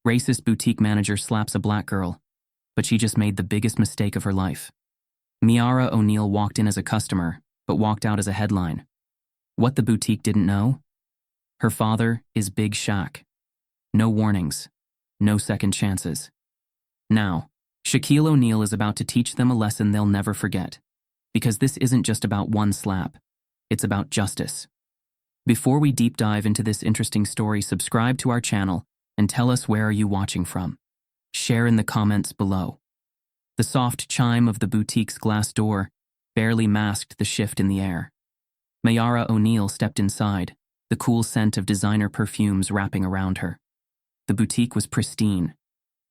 Racist boutique manager slaps a black girl, but she just made the biggest mistake of her life. Miara O'Neal walked in as a customer, but walked out as a headline. What the boutique didn't know? Her father is Big Shaq. No warnings. No second chances. Now, Shaquille O'Neal is about to teach them a lesson they'll never forget. Because this isn't just about one slap. It's about justice. Before we deep dive into this interesting story, subscribe to our channel and tell us where are you watching from. Share in the comments below. The soft chime of the boutique's glass door barely masked the shift in the air. Miara O'Neal stepped inside, the cool scent of designer perfumes wrapping around her. The boutique was pristine.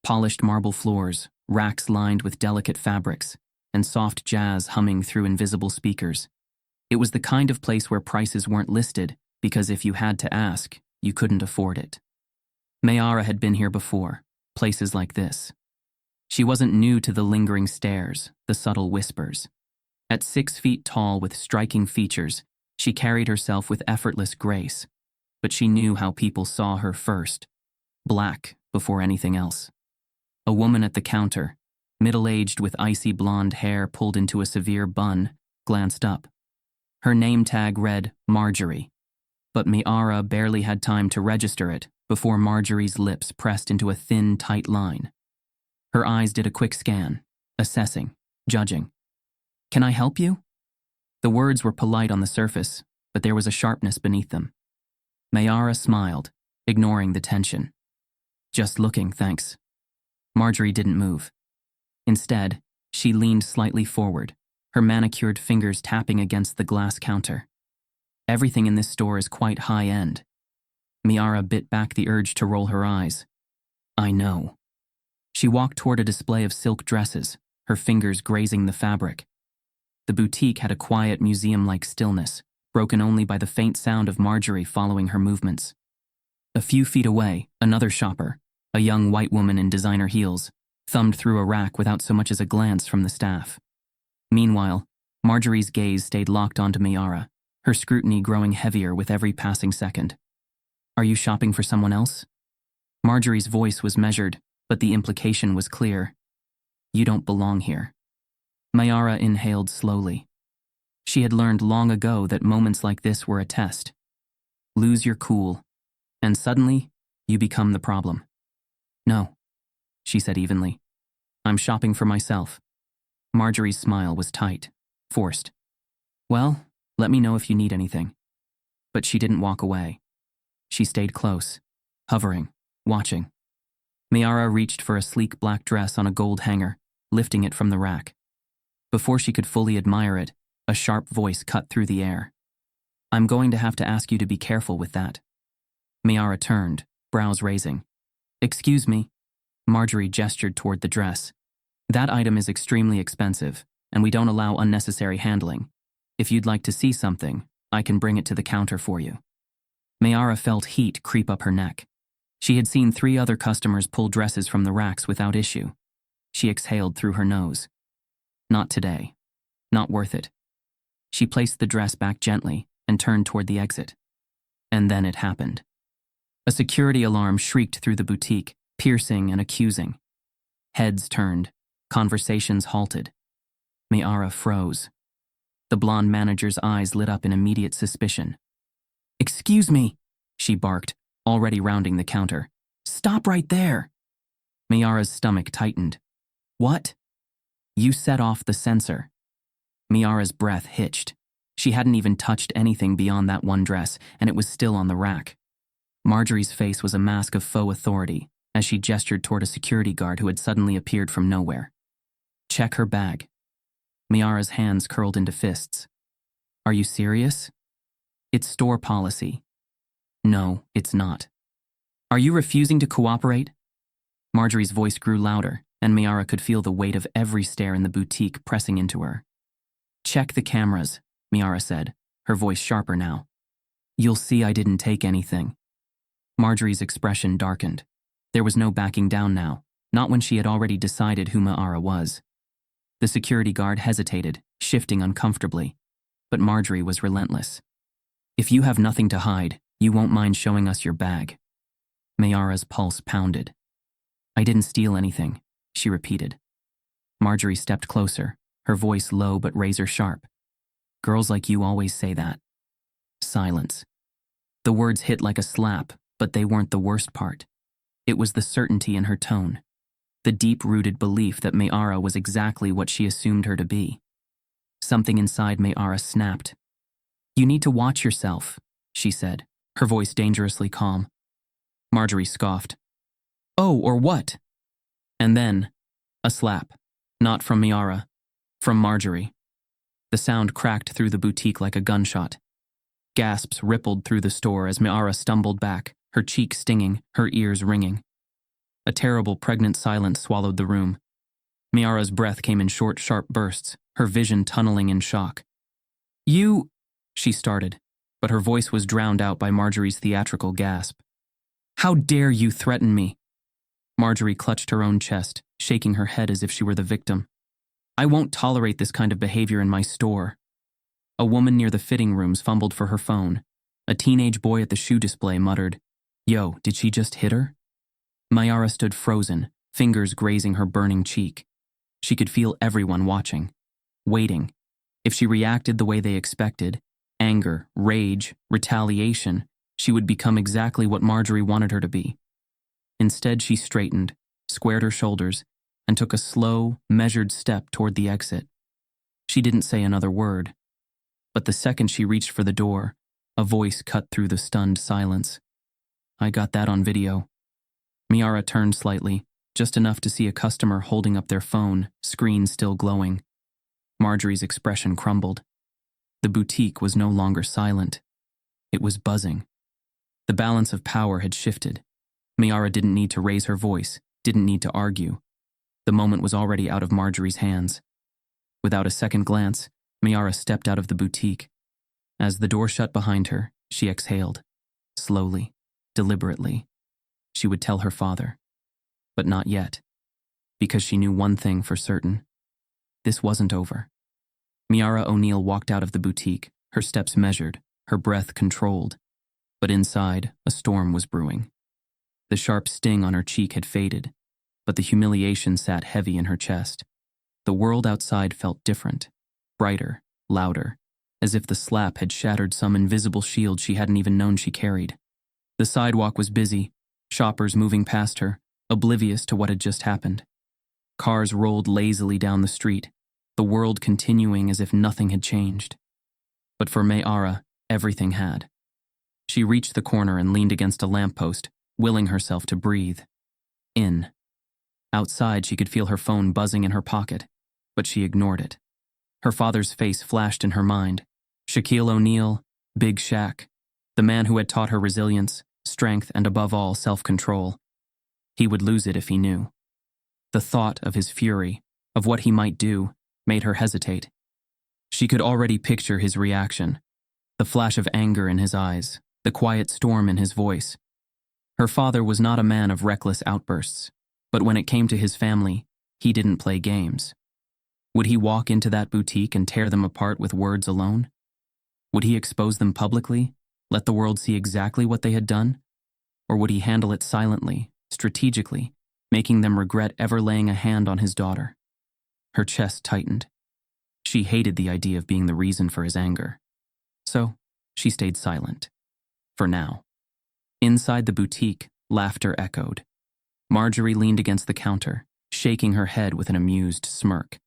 Polished marble floors, racks lined with delicate fabrics, and soft jazz humming through invisible speakers. It was the kind of place where prices weren't listed because if you had to ask, you couldn't afford it. Miara had been here before, places like this. She wasn't new to the lingering stares, the subtle whispers. At 6 feet tall with striking features, she carried herself with effortless grace. But she knew how people saw her first. Black before anything else. A woman at the counter, middle-aged with icy blonde hair pulled into a severe bun, glanced up. Her name tag read Marjorie, but Miara barely had time to register it before Marjorie's lips pressed into a thin, tight line. Her eyes did a quick scan, assessing, judging. "Can I help you?" The words were polite on the surface, but there was a sharpness beneath them. Miara smiled, ignoring the tension. "Just looking, thanks." Marjorie didn't move. Instead, she leaned slightly forward, her manicured fingers tapping against the glass counter. Everything in this store is quite high-end. Miara bit back the urge to roll her eyes. "I know." She walked toward a display of silk dresses, her fingers grazing the fabric. The boutique had a quiet museum-like stillness, broken only by the faint sound of Marjorie following her movements. A few feet away, another shopper, a young white woman in designer heels, thumbed through a rack without so much as a glance from the staff. Meanwhile, Marjorie's gaze stayed locked onto Miara, her scrutiny growing heavier with every passing second. "Are you shopping for someone else?" Marjorie's voice was measured, but the implication was clear. "You don't belong here." Miara inhaled slowly. She had learned long ago that moments like this were a test. Lose your cool, and suddenly, you become the problem. "No," she said evenly. "I'm shopping for myself." Marjorie's smile was tight, forced. "Well, let me know if you need anything." But she didn't walk away. She stayed close, hovering, watching. Miara reached for a sleek black dress on a gold hanger, lifting it from the rack. Before she could fully admire it, a sharp voice cut through the air. "I'm going to have to ask you to be careful with that." Miara turned, brows raising. "Excuse me." Marjorie gestured toward the dress. "That item is extremely expensive, and we don't allow unnecessary handling. If you'd like to see something, I can bring it to the counter for you." Miara felt heat creep up her neck. She had seen 3 other customers pull dresses from the racks without issue. She exhaled through her nose. Not today. Not worth it. She placed the dress back gently and turned toward the exit. And then it happened. A security alarm shrieked through the boutique, piercing and accusing. Heads turned. Conversations halted. Miara froze. The blonde manager's eyes lit up in immediate suspicion. "Excuse me," she barked, already rounding the counter. "Stop right there." Miara's stomach tightened. "What?" "You set off the sensor." Miara's breath hitched. She hadn't even touched anything beyond that one dress, and it was still on the rack. Marjorie's face was a mask of faux authority as she gestured toward a security guard who had suddenly appeared from nowhere. "Check her bag." Miara's hands curled into fists. "Are you serious?" "It's store policy." "No, it's not." "Are you refusing to cooperate?" Marjorie's voice grew louder, and Miara could feel the weight of every stare in the boutique pressing into her. "Check the cameras," Miara said, her voice sharper now. "You'll see I didn't take anything." Marjorie's expression darkened. There was no backing down now, not when she had already decided who Miara was. The security guard hesitated, shifting uncomfortably. But Marjorie was relentless. "If you have nothing to hide, you won't mind showing us your bag." Miara's pulse pounded. I didn't steal anything, she repeated. Marjorie stepped closer, her voice low but razor sharp. Girls like you always say that. Silence. The words hit like a slap, but they weren't the worst part. It was the certainty in her tone, the deep-rooted belief that Mayara was exactly what she assumed her to be. Something inside Mayara snapped. You need to watch yourself, she said, her voice dangerously calm. Marjorie scoffed. Oh, or what? And then, a slap. Not from Mayara, from Marjorie. The sound cracked through the boutique like a gunshot. Gasps rippled through the store as Mayara stumbled back, her cheek stinging, her ears ringing. A terrible, pregnant silence swallowed the room. Mayara's breath came in short, sharp bursts, her vision tunneling in shock. You, she started, but her voice was drowned out by Marjorie's theatrical gasp. How dare you threaten me? Marjorie clutched her own chest, shaking her head as if she were the victim. I won't tolerate this kind of behavior in my store. A woman near the fitting rooms fumbled for her phone. A teenage boy at the shoe display muttered, Yo, did she just hit her? Mayara stood frozen, fingers grazing her burning cheek. She could feel everyone watching, waiting. If she reacted the way they expected, anger, rage, retaliation, she would become exactly what Marjorie wanted her to be. Instead, she straightened, squared her shoulders, and took a slow, measured step toward the exit. She didn't say another word. But the second she reached for the door, a voice cut through the stunned silence. I got that on video. Mayara turned slightly, just enough to see a customer holding up their phone, screen still glowing. Marjorie's expression crumbled. The boutique was no longer silent. It was buzzing. The balance of power had shifted. Mayara didn't need to raise her voice, didn't need to argue. The moment was already out of Marjorie's hands. Without a second glance, Mayara stepped out of the boutique. As the door shut behind her, she exhaled. Slowly, deliberately. She would tell her father. But not yet. Because she knew one thing for certain. This wasn't over. Mayara O'Neal walked out of the boutique, her steps measured, her breath controlled. But inside, a storm was brewing. The sharp sting on her cheek had faded, but the humiliation sat heavy in her chest. The world outside felt different, brighter, louder, as if the slap had shattered some invisible shield she hadn't even known she carried. The sidewalk was busy, shoppers moving past her, oblivious to what had just happened. Cars rolled lazily down the street, the world continuing as if nothing had changed. But for Mayara, everything had. She reached the corner and leaned against a lamppost, willing herself to breathe. In. Outside, she could feel her phone buzzing in her pocket, but she ignored it. Her father's face flashed in her mind. Shaquille O'Neal, Big Shaq, the man who had taught her resilience, strength, and above all, self-control. He would lose it if he knew. The thought of his fury, of what he might do, made her hesitate. She could already picture his reaction, the flash of anger in his eyes, the quiet storm in his voice. Her father was not a man of reckless outbursts, but when it came to his family, he didn't play games. Would he walk into that boutique and tear them apart with words alone? Would he expose them publicly, let the world see exactly what they had done? Or would he handle it silently, strategically, making them regret ever laying a hand on his daughter? Her chest tightened. She hated the idea of being the reason for his anger. So, she stayed silent. For now. Inside the boutique, laughter echoed. Marjorie leaned against the counter, shaking her head with an amused smirk.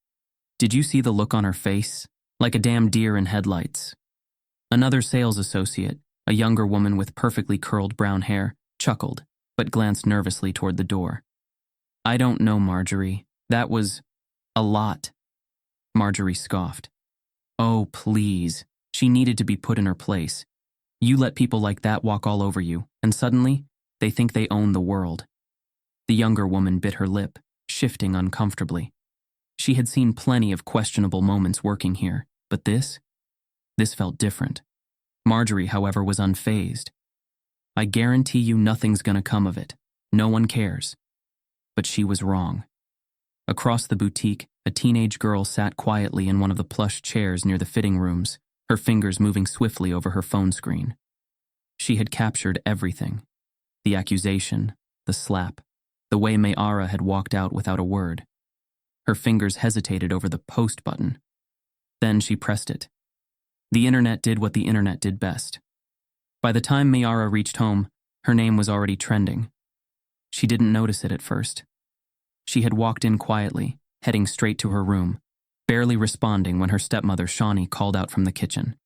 Did you see the look on her face? Like a damn deer in headlights. Another sales associate, a younger woman with perfectly curled brown hair, chuckled, but glanced nervously toward the door. I don't know, Marjorie. That was a lot. Marjorie scoffed. Oh, please. She needed to be put in her place. You let people like that walk all over you, and suddenly, they think they own the world. The younger woman bit her lip, shifting uncomfortably. She had seen plenty of questionable moments working here, but this felt different. Marjorie, however, was unfazed. I guarantee you nothing's gonna come of it. No one cares. But she was wrong. Across the boutique, a teenage girl sat quietly in one of the plush chairs near the fitting rooms, her fingers moving swiftly over her phone screen. She had captured everything. The accusation, the slap, the way Mayara had walked out without a word. Her fingers hesitated over the post button. Then she pressed it. The internet did what the internet did best. By the time Mayara reached home, her name was already trending. She didn't notice it at first. She had walked in quietly, heading straight to her room, barely responding when her stepmother Shawnee called out from the kitchen.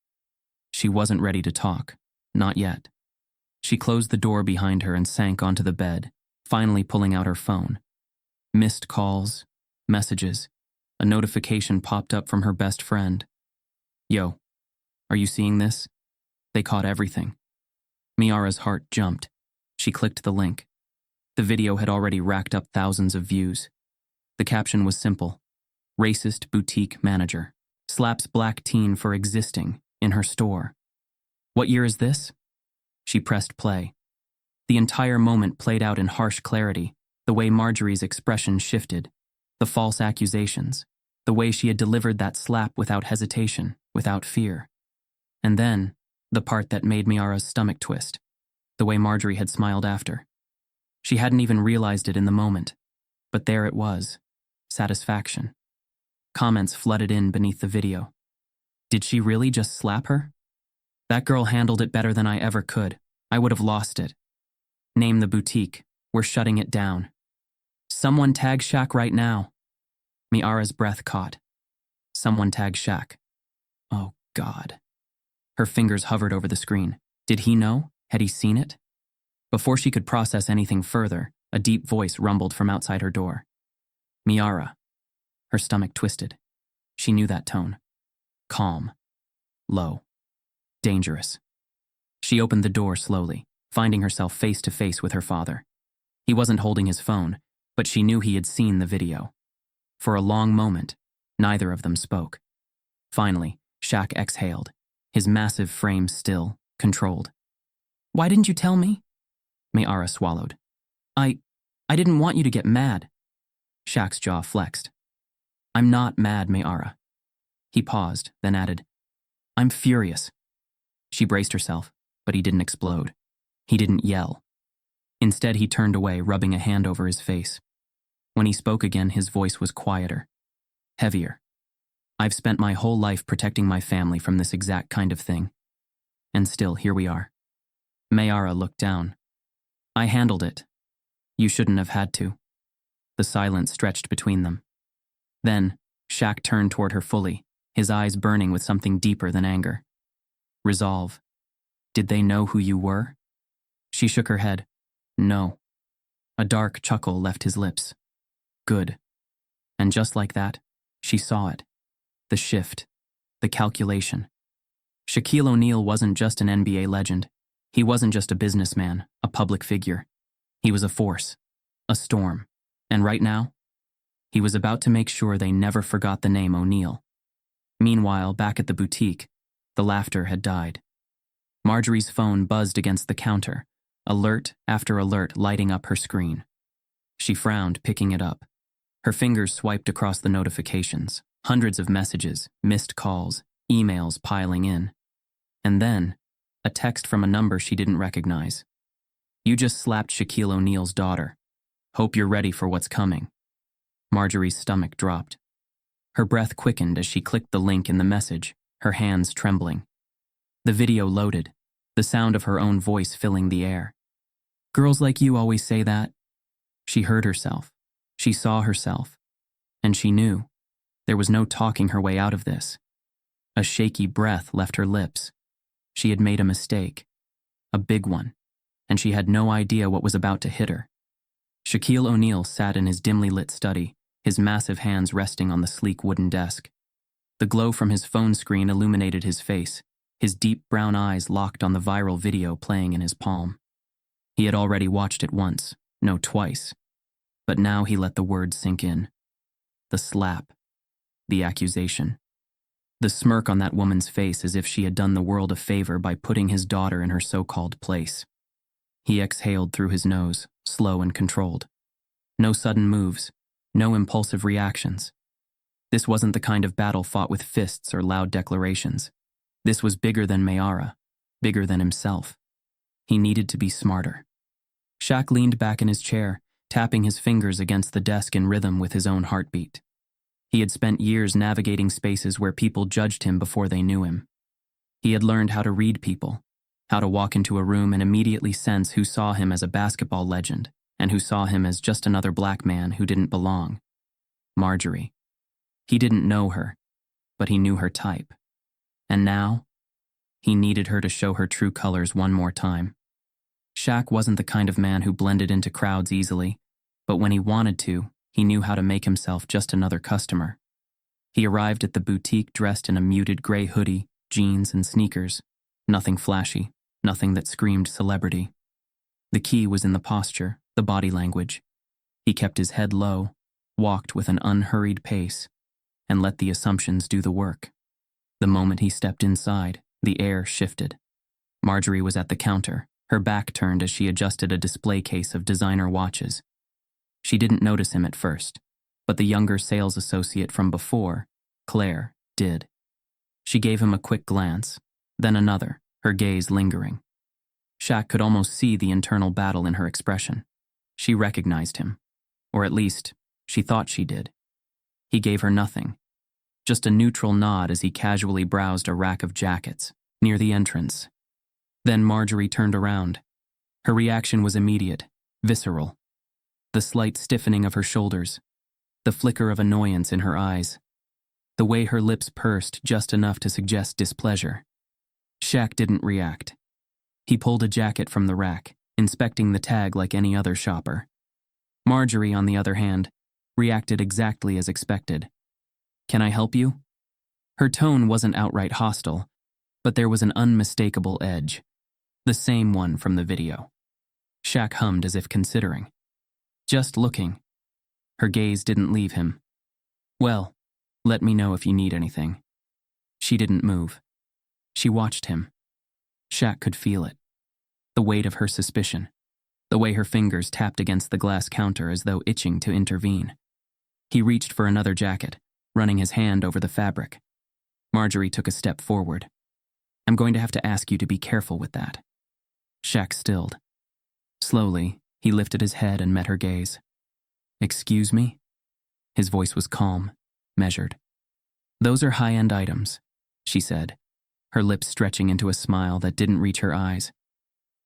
She wasn't ready to talk, not yet. She closed the door behind her and sank onto the bed, finally pulling out her phone. Missed calls, messages. A notification popped up from her best friend. "Yo, are you seeing this? They caught everything." Mayara's heart jumped. She clicked the link. The video had already racked up thousands of views. The caption was simple: "Racist boutique manager slaps black teen for existing in her store." What year is this? She pressed play. The entire moment played out in harsh clarity, the way Marjorie's expression shifted, the false accusations, the way she had delivered that slap without hesitation, without fear. And then, the part that made Mayara's stomach twist, the way Marjorie had smiled after. She hadn't even realized it in the moment, but there it was, satisfaction. Comments flooded in beneath the video. Did she really just slap her? That girl handled it better than I ever could. I would have lost it. Name the boutique. We're shutting it down. Someone tag Shaq right now. Mayara's breath caught. Someone tag Shaq. Oh, God. Her fingers hovered over the screen. Did he know? Had he seen it? Before she could process anything further, a deep voice rumbled from outside her door. Mayara. Her stomach twisted. She knew that tone. Calm. Low. Dangerous. She opened the door slowly, finding herself face to face with her father. He wasn't holding his phone, but she knew he had seen the video. For a long moment, neither of them spoke. Finally, Shaq exhaled, his massive frame still, controlled. Why didn't you tell me? Mayara swallowed. I didn't want you to get mad. Shaq's jaw flexed. I'm not mad, Mayara. He paused, then added, I'm furious. She braced herself, but he didn't explode. He didn't yell. Instead, he turned away, rubbing a hand over his face. When he spoke again, his voice was quieter, heavier. I've spent my whole life protecting my family from this exact kind of thing. And still, here we are. Mayara looked down. I handled it. You shouldn't have had to. The silence stretched between them. Then, Shaq turned toward her fully, his eyes burning with something deeper than anger. Resolve. Did they know who you were? She shook her head. No. A dark chuckle left his lips. Good. And just like that, she saw it. The shift. The calculation. Shaquille O'Neal wasn't just an NBA legend. He wasn't just a businessman, a public figure. He was a force. A storm. And right now, he was about to make sure they never forgot the name O'Neal. Meanwhile, back at the boutique, the laughter had died. Marjorie's phone buzzed against the counter, alert after alert lighting up her screen. She frowned, picking it up. Her fingers swiped across the notifications, hundreds of messages, missed calls, emails piling in. And then, a text from a number she didn't recognize. You just slapped Shaquille O'Neal's daughter. Hope you're ready for what's coming. Marjorie's stomach dropped. Her breath quickened as she clicked the link in the message, her hands trembling. The video loaded, the sound of her own voice filling the air. Girls like you always say that. She heard herself. She saw herself. And she knew. There was no talking her way out of this. A shaky breath left her lips. She had made a mistake. A big one. And she had no idea what was about to hit her. Shaquille O'Neal sat in his dimly lit study, his massive hands resting on the sleek wooden desk. The glow from his phone screen illuminated his face, his deep brown eyes locked on the viral video playing in his palm. He had already watched it once, no, twice. But now he let the words sink in. The slap. The accusation. The smirk on that woman's face as if she had done the world a favor by putting his daughter in her so-called place. He exhaled through his nose, slow and controlled. No sudden moves, no impulsive reactions. This wasn't the kind of battle fought with fists or loud declarations. This was bigger than Mayara, bigger than himself. He needed to be smarter. Shaq leaned back in his chair, tapping his fingers against the desk in rhythm with his own heartbeat. He had spent years navigating spaces where people judged him before they knew him. He had learned how to read people, how to walk into a room and immediately sense who saw him as a basketball legend and who saw him as just another black man who didn't belong. Marjorie. He didn't know her, but he knew her type. And now, he needed her to show her true colors one more time. Shaq wasn't the kind of man who blended into crowds easily, but when he wanted to, he knew how to make himself just another customer. He arrived at the boutique dressed in a muted gray hoodie, jeans, and sneakers. Nothing flashy, nothing that screamed celebrity. The key was in the posture, the body language. He kept his head low, walked with an unhurried pace, and let the assumptions do the work. The moment he stepped inside, the air shifted. Marjorie was at the counter, her back turned as she adjusted a display case of designer watches. She didn't notice him at first, but the younger sales associate from before, Claire, did. She gave him a quick glance, then another, her gaze lingering. Shaq could almost see the internal battle in her expression. She recognized him, or at least, she thought she did. He gave her nothing, just a neutral nod as he casually browsed a rack of jackets near the entrance. Then Marjorie turned around. Her reaction was immediate, visceral. The slight stiffening of her shoulders, the flicker of annoyance in her eyes, the way her lips pursed just enough to suggest displeasure. Shaq didn't react. He pulled a jacket from the rack, inspecting the tag like any other shopper. Marjorie, on the other hand, reacted exactly as expected. "Can I help you?" Her tone wasn't outright hostile, but there was an unmistakable edge, the same one from the video. Shaq hummed as if considering. "Just looking." Her gaze didn't leave him. "Well, let me know if you need anything." She didn't move. She watched him. Shaq could feel it. The weight of her suspicion. The way her fingers tapped against the glass counter as though itching to intervene. He reached for another jacket, running his hand over the fabric. Marjorie took a step forward. "I'm going to have to ask you to be careful with that." Shaq stilled. Slowly, he lifted his head and met her gaze. "Excuse me?" His voice was calm, measured. "Those are high-end items," she said, her lips stretching into a smile that didn't reach her eyes.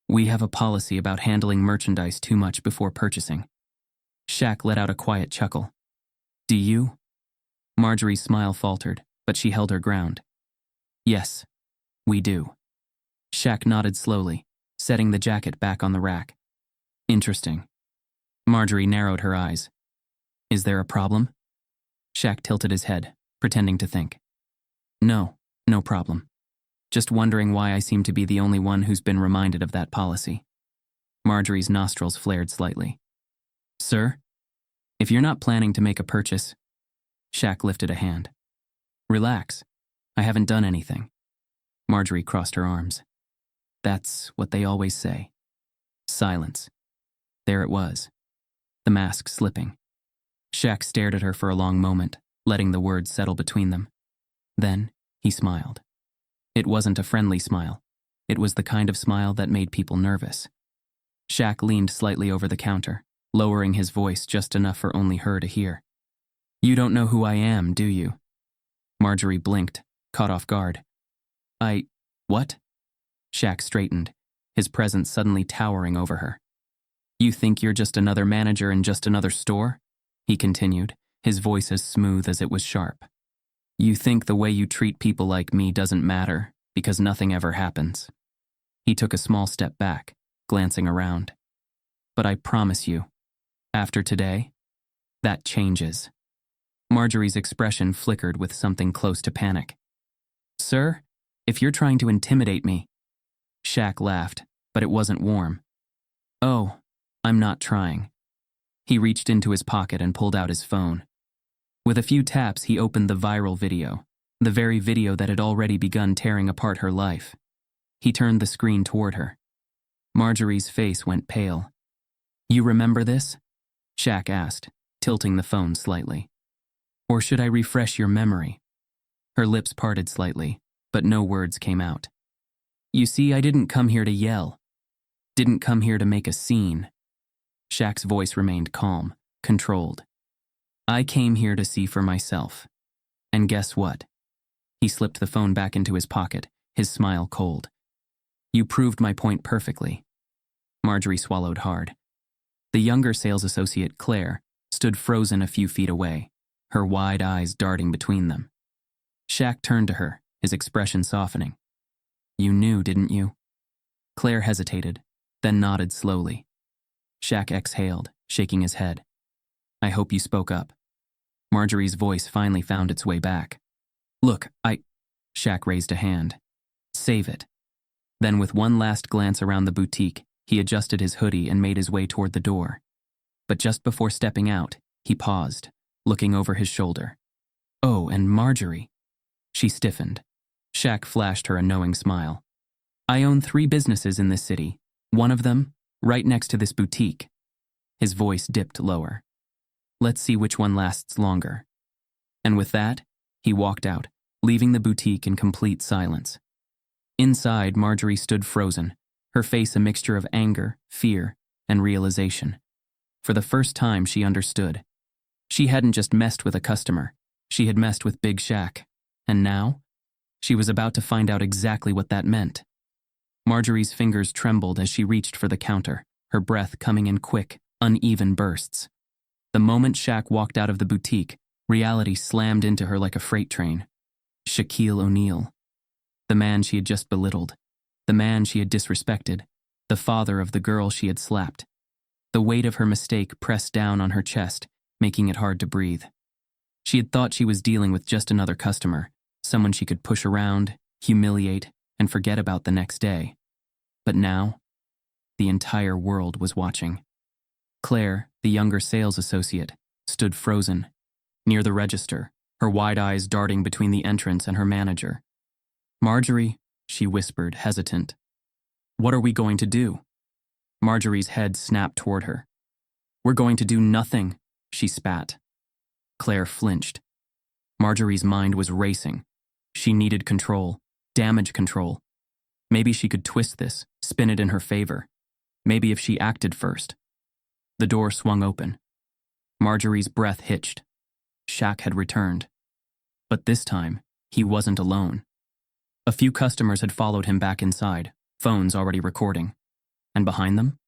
"We have a policy about handling merchandise too much before purchasing." Shaq let out a quiet chuckle. "Do you?" Marjorie's smile faltered, but she held her ground. "Yes, we do." Shaq nodded slowly, setting the jacket back on the rack. "Interesting." Marjorie narrowed her eyes. "Is there a problem?" Shaq tilted his head, pretending to think. "No, no problem. Just wondering why I seem to be the only one who's been reminded of that policy." Marjorie's nostrils flared slightly. "Sir? If you're not planning to make a purchase..." Shaq lifted a hand. "Relax. I haven't done anything." Marjorie crossed her arms. "That's what they always say." Silence. There it was, the mask slipping. Shaq stared at her for a long moment, letting the words settle between them. Then, he smiled. It wasn't a friendly smile. It was the kind of smile that made people nervous. Shaq leaned slightly over the counter, lowering his voice just enough for only her to hear. "You don't know who I am, do you?" Marjorie blinked, caught off guard. What?" Shaq straightened, his presence suddenly towering over her. "You think you're just another manager in just another store?" he continued, his voice as smooth as it was sharp. "You think the way you treat people like me doesn't matter because nothing ever happens." He took a small step back, glancing around. "But I promise you, after today, that changes." Marjorie's expression flickered with something close to panic. "Sir, if you're trying to intimidate me..." Shaq laughed, but it wasn't warm. "Oh, I'm not trying." He reached into his pocket and pulled out his phone. With a few taps, he opened the viral video, the very video that had already begun tearing apart her life. He turned the screen toward her. Marjorie's face went pale. "You remember this?" Shaq asked, tilting the phone slightly. "Or should I refresh your memory?" Her lips parted slightly, but no words came out. "You see, I didn't come here to yell. Didn't come here to make a scene. Shaq's voice remained calm, controlled. I came here to see for myself. And guess what? He slipped the phone back into his pocket, his smile cold. You proved my point perfectly. Marjorie swallowed hard. The younger sales associate, Claire, stood frozen a few feet away, her wide eyes darting between them. Shaq turned to her, his expression softening. You knew, didn't you? Claire hesitated, then nodded slowly. Shaq exhaled, shaking his head. I hope you spoke up. Marjorie's voice finally found its way back. Look, Shaq raised a hand. Save it. Then with one last glance around the boutique, he adjusted his hoodie and made his way toward the door. But just before stepping out, he paused, looking over his shoulder. Oh, and Marjorie. She stiffened. Shaq flashed her a knowing smile. I own 3 businesses in this city, one of them right next to this boutique. His voice dipped lower. Let's see which one lasts longer. And with that, he walked out, leaving the boutique in complete silence. Inside, Marjorie stood frozen, her face a mixture of anger, fear, and realization. For the first time, she understood. She hadn't just messed with a customer, she had messed with Big Shaq. And now, she was about to find out exactly what that meant. Marjorie's fingers trembled as she reached for the counter, her breath coming in quick, uneven bursts. The moment Shaq walked out of the boutique, reality slammed into her like a freight train. Shaquille O'Neal. The man she had just belittled. The man she had disrespected. The father of the girl she had slapped. The weight of her mistake pressed down on her chest, making it hard to breathe. She had thought she was dealing with just another customer, someone she could push around, humiliate, and forget about the next day. But now, the entire world was watching. Claire, the younger sales associate, stood frozen, near the register, her wide eyes darting between the entrance and her manager. Marjorie, she whispered, hesitant. What are we going to do? Marjorie's head snapped toward her. We're going to do nothing, she spat. Claire flinched. Marjorie's mind was racing. She needed control, damage control. Maybe she could twist this, spin it in her favor. Maybe if she acted first. The door swung open. Marjorie's breath hitched. Shaq had returned. But this time, he wasn't alone. A few customers had followed him back inside, phones already recording. And behind them?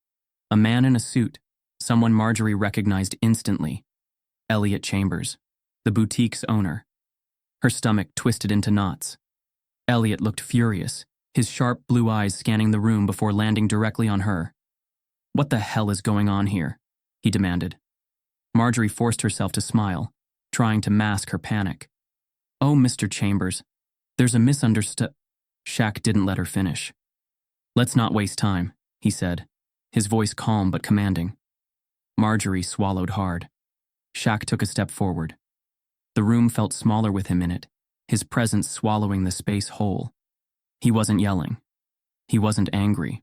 A man in a suit, someone Marjorie recognized instantly. Elliot Chambers, the boutique's owner. Her stomach twisted into knots. Elliot looked furious, his sharp blue eyes scanning the room before landing directly on her. What the hell is going on here? He demanded. Marjorie forced herself to smile, trying to mask her panic. Oh, Mr. Chambers, there's a misunderstood. Shaq didn't let her finish. Let's not waste time, he said, his voice calm but commanding. Marjorie swallowed hard. Shaq took a step forward. The room felt smaller with him in it, his presence swallowing the space whole. He wasn't yelling. He wasn't angry.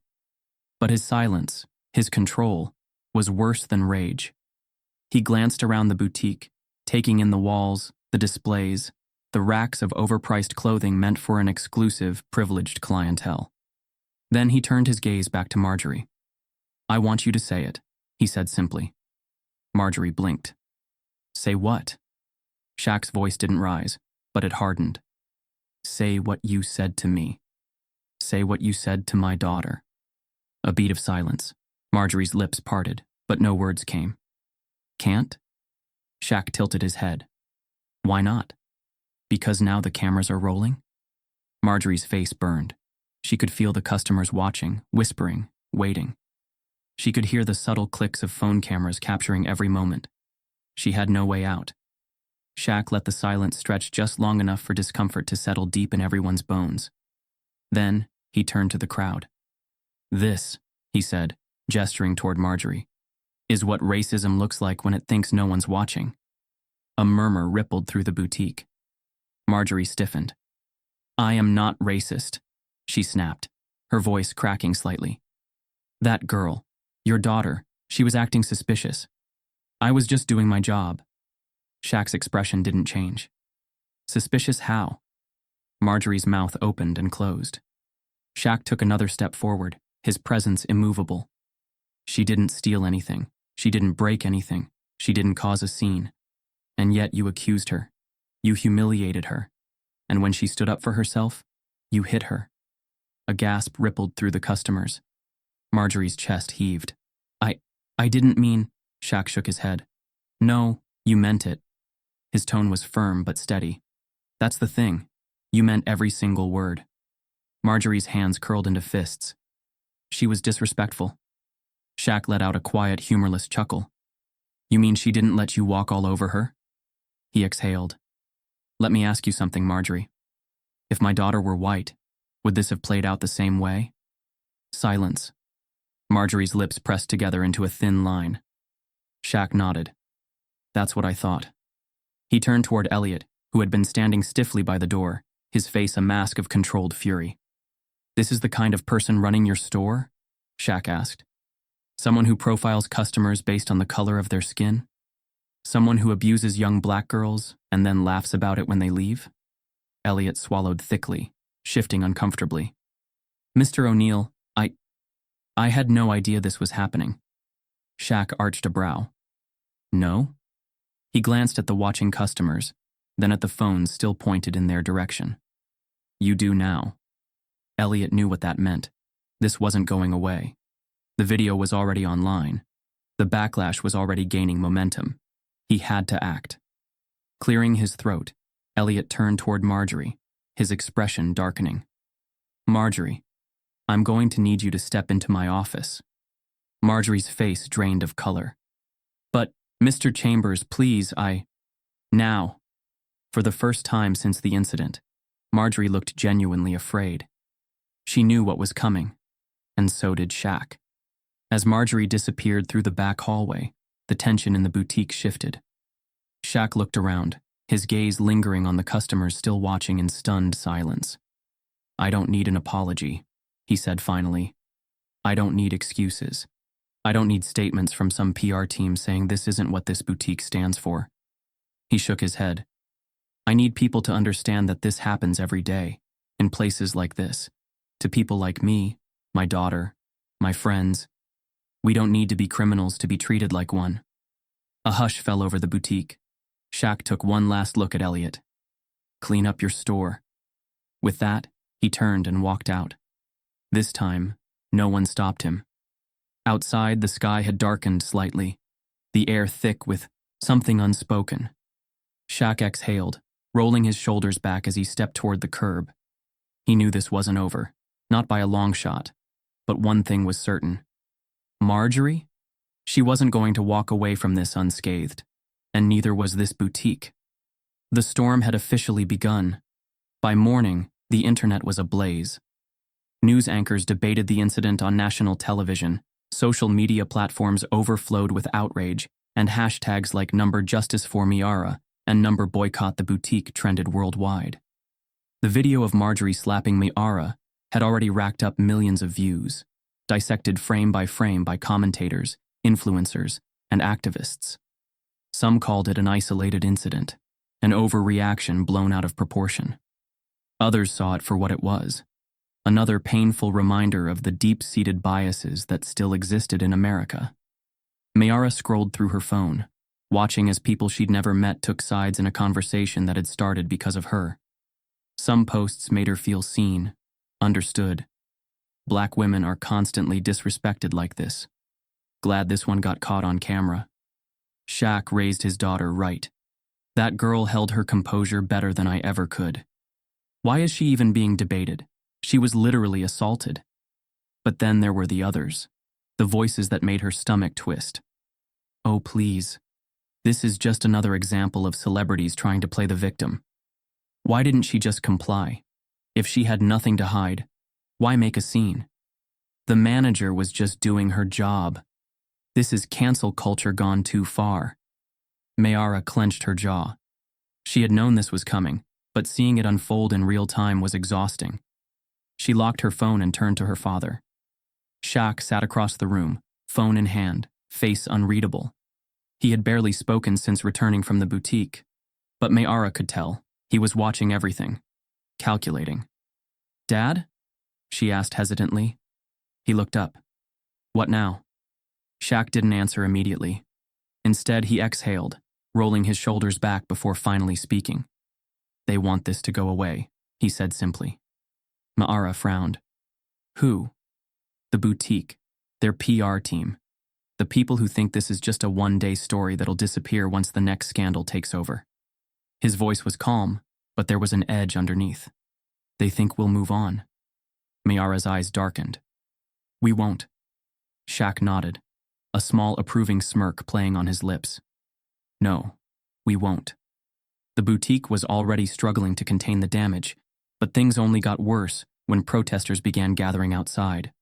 But his silence, his control, was worse than rage. He glanced around the boutique, taking in the walls, the displays, the racks of overpriced clothing meant for an exclusive, privileged clientele. Then he turned his gaze back to Marjorie. I want you to say it, he said simply. Marjorie blinked. Say what? Shaq's voice didn't rise, but it hardened. Say what you said to me. Say what you said to my daughter. A beat of silence. Marjorie's lips parted, but no words came. Can't? Shaq tilted his head. Why not? Because now the cameras are rolling? Marjorie's face burned. She could feel the customers watching, whispering, waiting. She could hear the subtle clicks of phone cameras capturing every moment. She had no way out. Shaq let the silence stretch just long enough for discomfort to settle deep in everyone's bones. Then, he turned to the crowd. This, he said, gesturing toward Marjorie, is what racism looks like when it thinks no one's watching. A murmur rippled through the boutique. Marjorie stiffened. I am not racist, she snapped, her voice cracking slightly. That girl, your daughter, she was acting suspicious. I was just doing my job. Shaq's expression didn't change. Suspicious how? Marjorie's mouth opened and closed. Shaq took another step forward, his presence immovable. She didn't steal anything. She didn't break anything. She didn't cause a scene. And yet you accused her. You humiliated her. And when she stood up for herself, you hit her. A gasp rippled through the customers. Marjorie's chest heaved. I didn't mean, Shaq shook his head. No, you meant it. His tone was firm but steady. That's the thing. You meant every single word. Marjorie's hands curled into fists. She was disrespectful. Shaq let out a quiet, humorless chuckle. You mean she didn't let you walk all over her? He exhaled. Let me ask you something, Marjorie. If my daughter were white, would this have played out the same way? Silence. Marjorie's lips pressed together into a thin line. Shaq nodded. That's what I thought. He turned toward Elliot, who had been standing stiffly by the door, his face a mask of controlled fury. This is the kind of person running your store? Shaq asked. Someone who profiles customers based on the color of their skin? Someone who abuses young black girls and then laughs about it when they leave? Elliot swallowed thickly, shifting uncomfortably. Mr. O'Neal, I had no idea this was happening. Shaq arched a brow. No? He glanced at the watching customers, then at the phones still pointed in their direction. You do now. Elliot knew what that meant. This wasn't going away. The video was already online. The backlash was already gaining momentum. He had to act. Clearing his throat, Elliot turned toward Marjorie, his expression darkening. Marjorie, I'm going to need you to step into my office. Marjorie's face drained of color. But, Mr. Chambers, please, Now. For the first time since the incident, Marjorie looked genuinely afraid. She knew what was coming, and so did Shaq. As Marjorie disappeared through the back hallway, the tension in the boutique shifted. Shaq looked around, his gaze lingering on the customers still watching in stunned silence. I don't need an apology, he said finally. I don't need excuses. I don't need statements from some PR team saying this isn't what this boutique stands for. He shook his head. I need people to understand that this happens every day, in places like this, to people like me, my daughter, my friends. We don't need to be criminals to be treated like one. A hush fell over the boutique. Shaq took one last look at Elliot. Clean up your store. With that, he turned and walked out. This time, no one stopped him. Outside, the sky had darkened slightly, the air thick with something unspoken. Shaq exhaled, rolling his shoulders back as he stepped toward the curb. He knew this wasn't over, not by a long shot, but one thing was certain. Marjorie? She wasn't going to walk away from this unscathed, and neither was this boutique. The storm had officially begun. By morning, the internet was ablaze. News anchors debated the incident on national television, social media platforms overflowed with outrage, and hashtags like #JusticeForMiara and #BoycottTheBoutique trended worldwide. The video of Marjorie slapping Miara had already racked up millions of views, dissected frame by commentators, influencers, and activists. Some called it an isolated incident, an overreaction blown out of proportion. Others saw it for what it was, another painful reminder of the deep-seated biases that still existed in America. Mayara scrolled through her phone, watching as people she'd never met took sides in a conversation that had started because of her. Some posts made her feel seen, understood. Black women are constantly disrespected like this. Glad this one got caught on camera. Shaq raised his daughter right. That girl held her composure better than I ever could. Why is she even being debated? She was literally assaulted. But then there were the others, the voices that made her stomach twist. Oh, please. This is just another example of celebrities trying to play the victim. Why didn't she just comply? If she had nothing to hide, why make a scene? The manager was just doing her job. This is cancel culture gone too far. Mayara clenched her jaw. She had known this was coming, but seeing it unfold in real time was exhausting. She locked her phone and turned to her father. Shaq sat across the room, phone in hand, face unreadable. He had barely spoken since returning from the boutique, but Mayara could tell. He was watching everything, calculating. Dad? She asked hesitantly. He looked up. What now? Shaq didn't answer immediately. Instead, he exhaled, rolling his shoulders back before finally speaking. "They want this to go away," he said simply. Ma'ara frowned. "Who?" "The boutique. Their PR team. The people who think this is just a one-day story that'll disappear once the next scandal takes over." His voice was calm, but there was an edge underneath. "They think we'll move on." Ma'ara's eyes darkened. "We won't." Shaq nodded, a small approving smirk playing on his lips. "No, we won't." The boutique was already struggling to contain the damage, but things only got worse when protesters began gathering outside.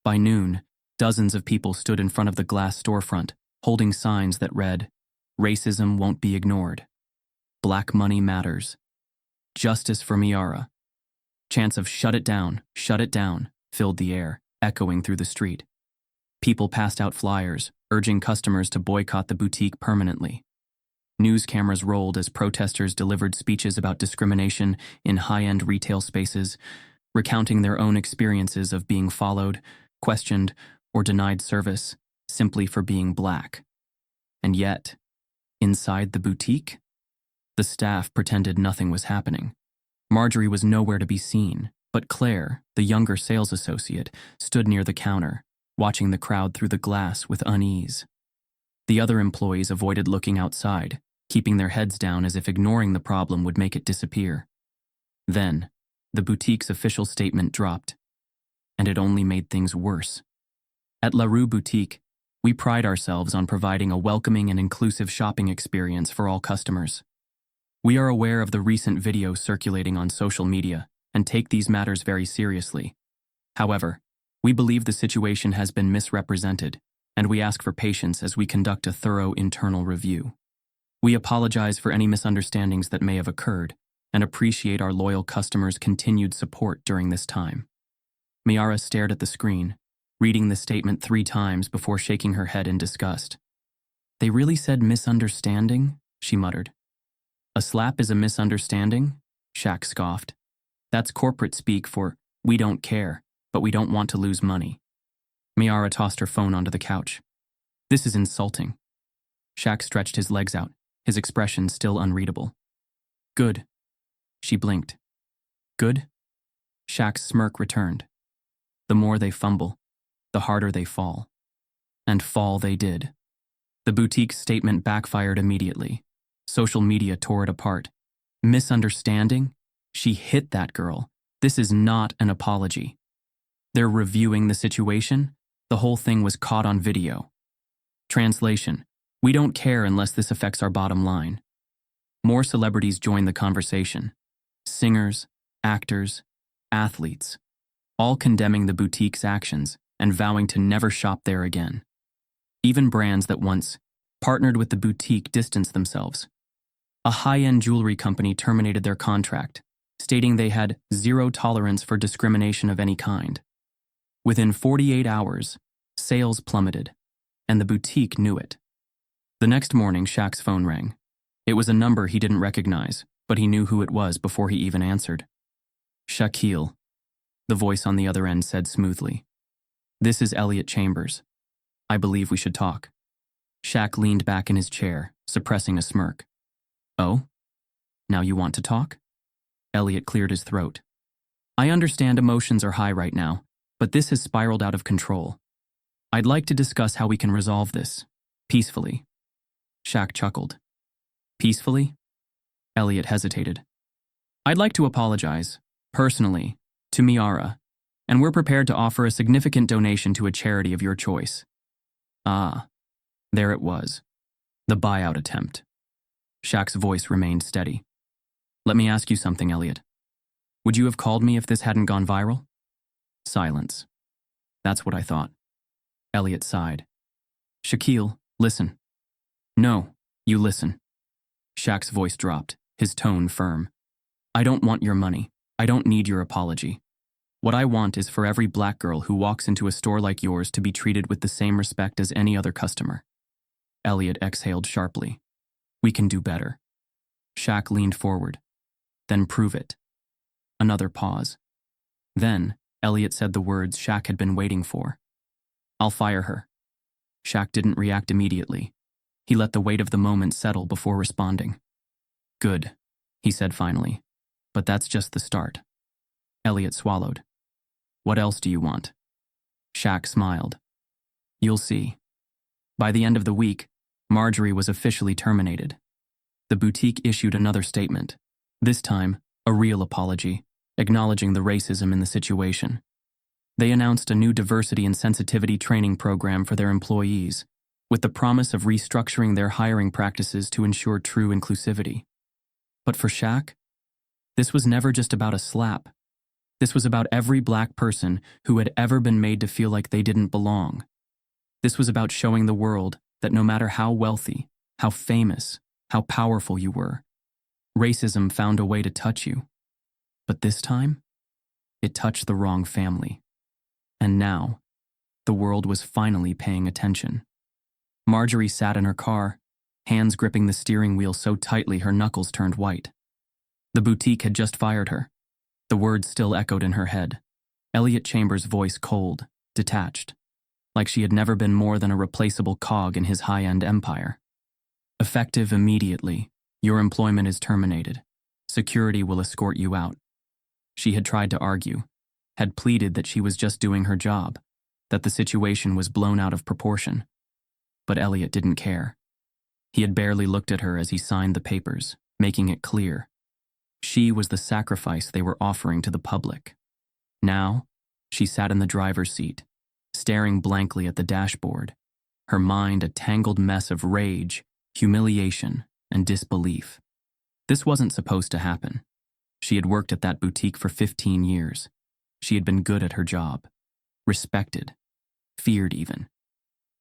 By noon, dozens of people stood in front of the glass storefront, holding signs that read, "Racism won't be ignored. Black money matters. Justice for Ma'ara." Chants of shut it down," filled the air, echoing through the street. People passed out flyers, urging customers to boycott the boutique permanently. News cameras rolled as protesters delivered speeches about discrimination in high-end retail spaces, recounting their own experiences of being followed, questioned, or denied service simply for being black. And yet, inside the boutique, the staff pretended nothing was happening. Marjorie was nowhere to be seen, but Claire, the younger sales associate, stood near the counter, watching the crowd through the glass with unease. The other employees avoided looking outside, keeping their heads down as if ignoring the problem would make it disappear. Then, the boutique's official statement dropped, and it only made things worse. At La Rue Boutique, we pride ourselves on providing a welcoming and inclusive shopping experience for all customers. We are aware of the recent videos circulating on social media and take these matters very seriously. However, we believe the situation has been misrepresented, and we ask for patience as we conduct a thorough internal review. We apologize for any misunderstandings that may have occurred and appreciate our loyal customers' continued support during this time. Ma'ara stared at the screen, reading the statement 3 times before shaking her head in disgust. "They really said misunderstanding?" she muttered. "A slap is a misunderstanding?" Shaq scoffed. "That's corporate speak for, we don't care, but we don't want to lose money." Ma'ara tossed her phone onto the couch. "This is insulting." Shaq stretched his legs out, his expression still unreadable. "Good." She blinked. "Good?" Shaq's smirk returned. "The more they fumble, the harder they fall." And fall they did. The boutique's statement backfired immediately. Social media tore it apart. Misunderstanding? She hit that girl. This is not an apology. They're reviewing the situation. The whole thing was caught on video. Translation: we don't care unless this affects our bottom line. More celebrities joined the conversation. Singers, actors, athletes, all condemning the boutique's actions and vowing to never shop there again. Even brands that once partnered with the boutique distanced themselves. A high-end jewelry company terminated their contract, stating they had zero tolerance for discrimination of any kind. Within 48 hours, sales plummeted, and the boutique knew it. The next morning, Shaq's phone rang. It was a number he didn't recognize, but he knew who it was before he even answered. "Shaquille," the voice on the other end said smoothly. "This is Elliot Chambers. I believe we should talk." Shaq leaned back in his chair, suppressing a smirk. "Oh? Now you want to talk?" Elliot cleared his throat. "I understand emotions are high right now, but this has spiraled out of control. I'd like to discuss how we can resolve this, peacefully." Shaq chuckled. "Peacefully?" Elliot hesitated. "I'd like to apologize, personally, to Ma'ara, and we're prepared to offer a significant donation to a charity of your choice." Ah, there it was. The buyout attempt. Shaq's voice remained steady. "Let me ask you something, Elliot. Would you have called me if this hadn't gone viral?" Silence. "That's what I thought." Elliot sighed. "Shaquille, listen." "No, you listen." Shaq's voice dropped, his tone firm. "I don't want your money. I don't need your apology. What I want is for every black girl who walks into a store like yours to be treated with the same respect as any other customer." Elliot exhaled sharply. "We can do better." Shaq leaned forward. "Then prove it." Another pause. Then, Elliot said the words Shaq had been waiting for. "I'll fire her." Shaq didn't react immediately. He let the weight of the moment settle before responding. "Good," he said finally. "But that's just the start." Elliot swallowed. "What else do you want?" Shaq smiled. "You'll see." By the end of the week, Marjorie was officially terminated. The boutique issued another statement, this time a real apology, acknowledging the racism in the situation. They announced a new diversity and sensitivity training program for their employees, with the promise of restructuring their hiring practices to ensure true inclusivity. But for Shaq, this was never just about a slap. This was about every black person who had ever been made to feel like they didn't belong. This was about showing the world that no matter how wealthy, how famous, how powerful you were, racism found a way to touch you. But this time, it touched the wrong family. And now, the world was finally paying attention. Marjorie sat in her car, hands gripping the steering wheel so tightly her knuckles turned white. The boutique had just fired her. The words still echoed in her head. Elliot Chambers' voice cold, detached, like she had never been more than a replaceable cog in his high-end empire. "Effective immediately, your employment is terminated. Security will escort you out." She had tried to argue, had pleaded that she was just doing her job, that the situation was blown out of proportion. But Elliot didn't care. He had barely looked at her as he signed the papers, making it clear. She was the sacrifice they were offering to the public. Now, she sat in the driver's seat, staring blankly at the dashboard, her mind a tangled mess of rage, humiliation, and disbelief. This wasn't supposed to happen. She had worked at that boutique for 15 years. She had been good at her job, respected, feared even.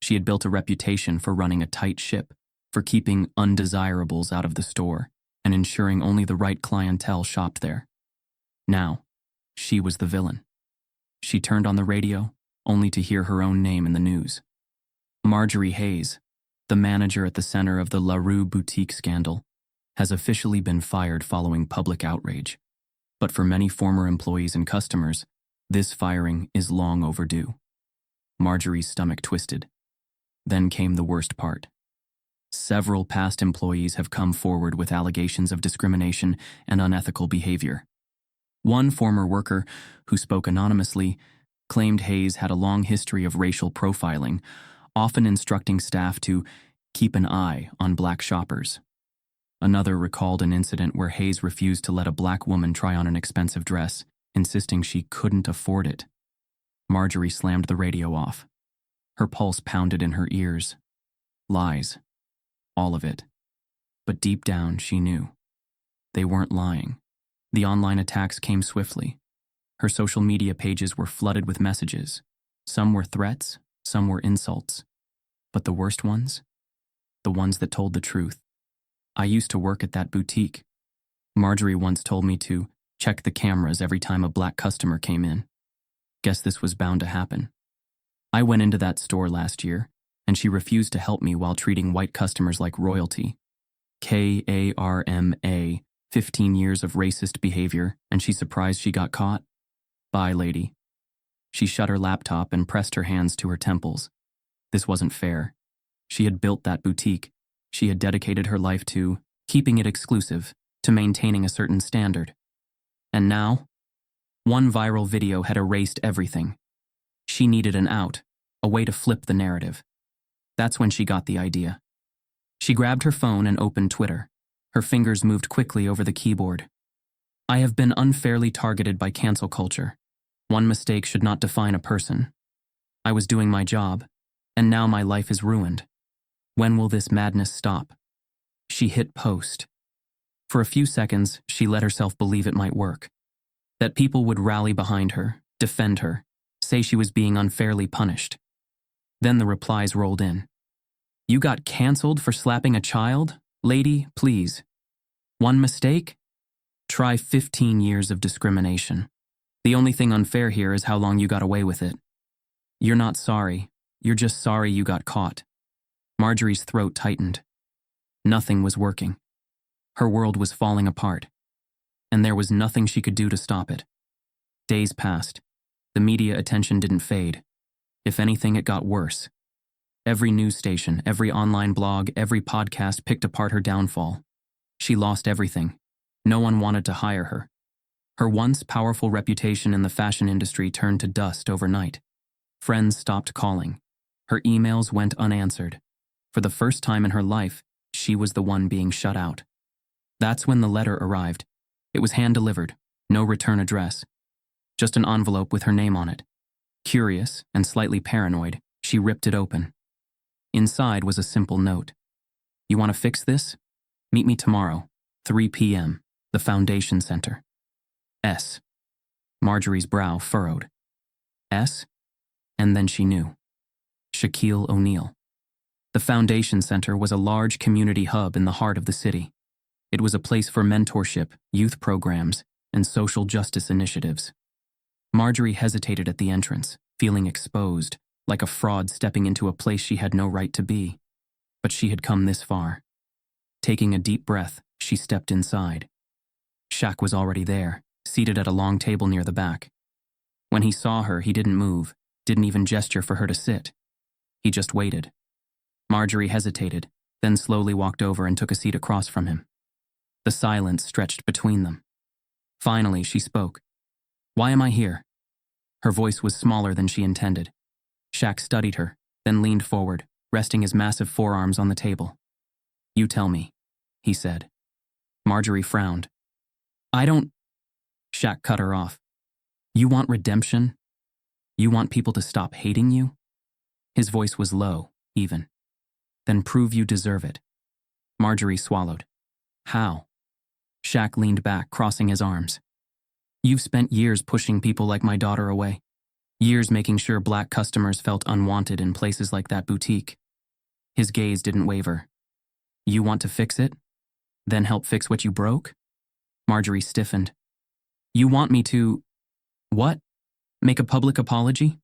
She had built a reputation for running a tight ship, for keeping undesirables out of the store, and ensuring only the right clientele shopped there. Now, she was the villain. She turned on the radio, only to hear her own name in the news. Marjorie Hayes, the manager at the center of the La Rue boutique scandal, has officially been fired following public outrage. But for many former employees and customers, this firing is long overdue. Marjorie's stomach twisted. Then came the worst part. Several past employees have come forward with allegations of discrimination and unethical behavior. One former worker, who spoke anonymously, claimed Hayes had a long history of racial profiling, often instructing staff to keep an eye on black shoppers. Another recalled an incident where Hayes refused to let a black woman try on an expensive dress, insisting she couldn't afford it. Marjorie slammed the radio off. Her pulse pounded in her ears. Lies. All of it. But deep down, she knew. They weren't lying. The online attacks came swiftly. Her social media pages were flooded with messages. Some were threats, some were insults. But the worst ones? The ones that told the truth. "I used to work at that boutique. Marjorie once told me to check the cameras every time a black customer came in. Guess this was bound to happen. I went into that store last year, and she refused to help me while treating white customers like royalty. KARMA, 15 years of racist behavior, and she's surprised she got caught? Bye, lady." She shut her laptop and pressed her hands to her temples. This wasn't fair. She had built that boutique. She had dedicated her life to keeping it exclusive, to maintaining a certain standard. And now, one viral video had erased everything. She needed an out, a way to flip the narrative. That's when she got the idea. She grabbed her phone and opened Twitter. Her fingers moved quickly over the keyboard. "I have been unfairly targeted by cancel culture. One mistake should not define a person. I was doing my job, and now my life is ruined. When will this madness stop?" She hit post. For a few seconds, she let herself believe it might work. That people would rally behind her, defend her, say she was being unfairly punished. Then the replies rolled in. "You got canceled for slapping a child? Lady, please. One mistake? Try 15 years of discrimination. The only thing unfair here is how long you got away with it. You're not sorry. You're just sorry you got caught." Marjorie's throat tightened. Nothing was working. Her world was falling apart. And there was nothing she could do to stop it. Days passed. The media attention didn't fade. If anything, it got worse. Every news station, every online blog, every podcast picked apart her downfall. She lost everything. No one wanted to hire her. Her once powerful reputation in the fashion industry turned to dust overnight. Friends stopped calling. Her emails went unanswered. For the first time in her life, she was the one being shut out. That's when the letter arrived. It was hand-delivered, no return address. Just an envelope with her name on it. Curious and slightly paranoid, she ripped it open. Inside was a simple note. "You want to fix this? Meet me tomorrow, 3 p.m., the Foundation Center. S." Marjorie's brow furrowed. S? And then she knew. Shaquille O'Neal. The Foundation Center was a large community hub in the heart of the city. It was a place for mentorship, youth programs, and social justice initiatives. Marjorie hesitated at the entrance, feeling exposed, like a fraud stepping into a place she had no right to be. But she had come this far. Taking a deep breath, she stepped inside. Shaq was already there, seated at a long table near the back. When he saw her, he didn't move, didn't even gesture for her to sit. He just waited. Marjorie hesitated, then slowly walked over and took a seat across from him. The silence stretched between them. Finally, she spoke. "Why am I here?" Her voice was smaller than she intended. Shaq studied her, then leaned forward, resting his massive forearms on the table. "You tell me," he said. Marjorie frowned. "I don't..." Shaq cut her off. "You want redemption? You want people to stop hating you?" His voice was low, even. "Then prove you deserve it." Marjorie swallowed. "How?" Shaq leaned back, crossing his arms. "You've spent years pushing people like my daughter away. Years making sure black customers felt unwanted in places like that boutique." His gaze didn't waver. "You want to fix it? Then help fix what you broke?" Marjorie stiffened. "You want me to... what? Make a public apology?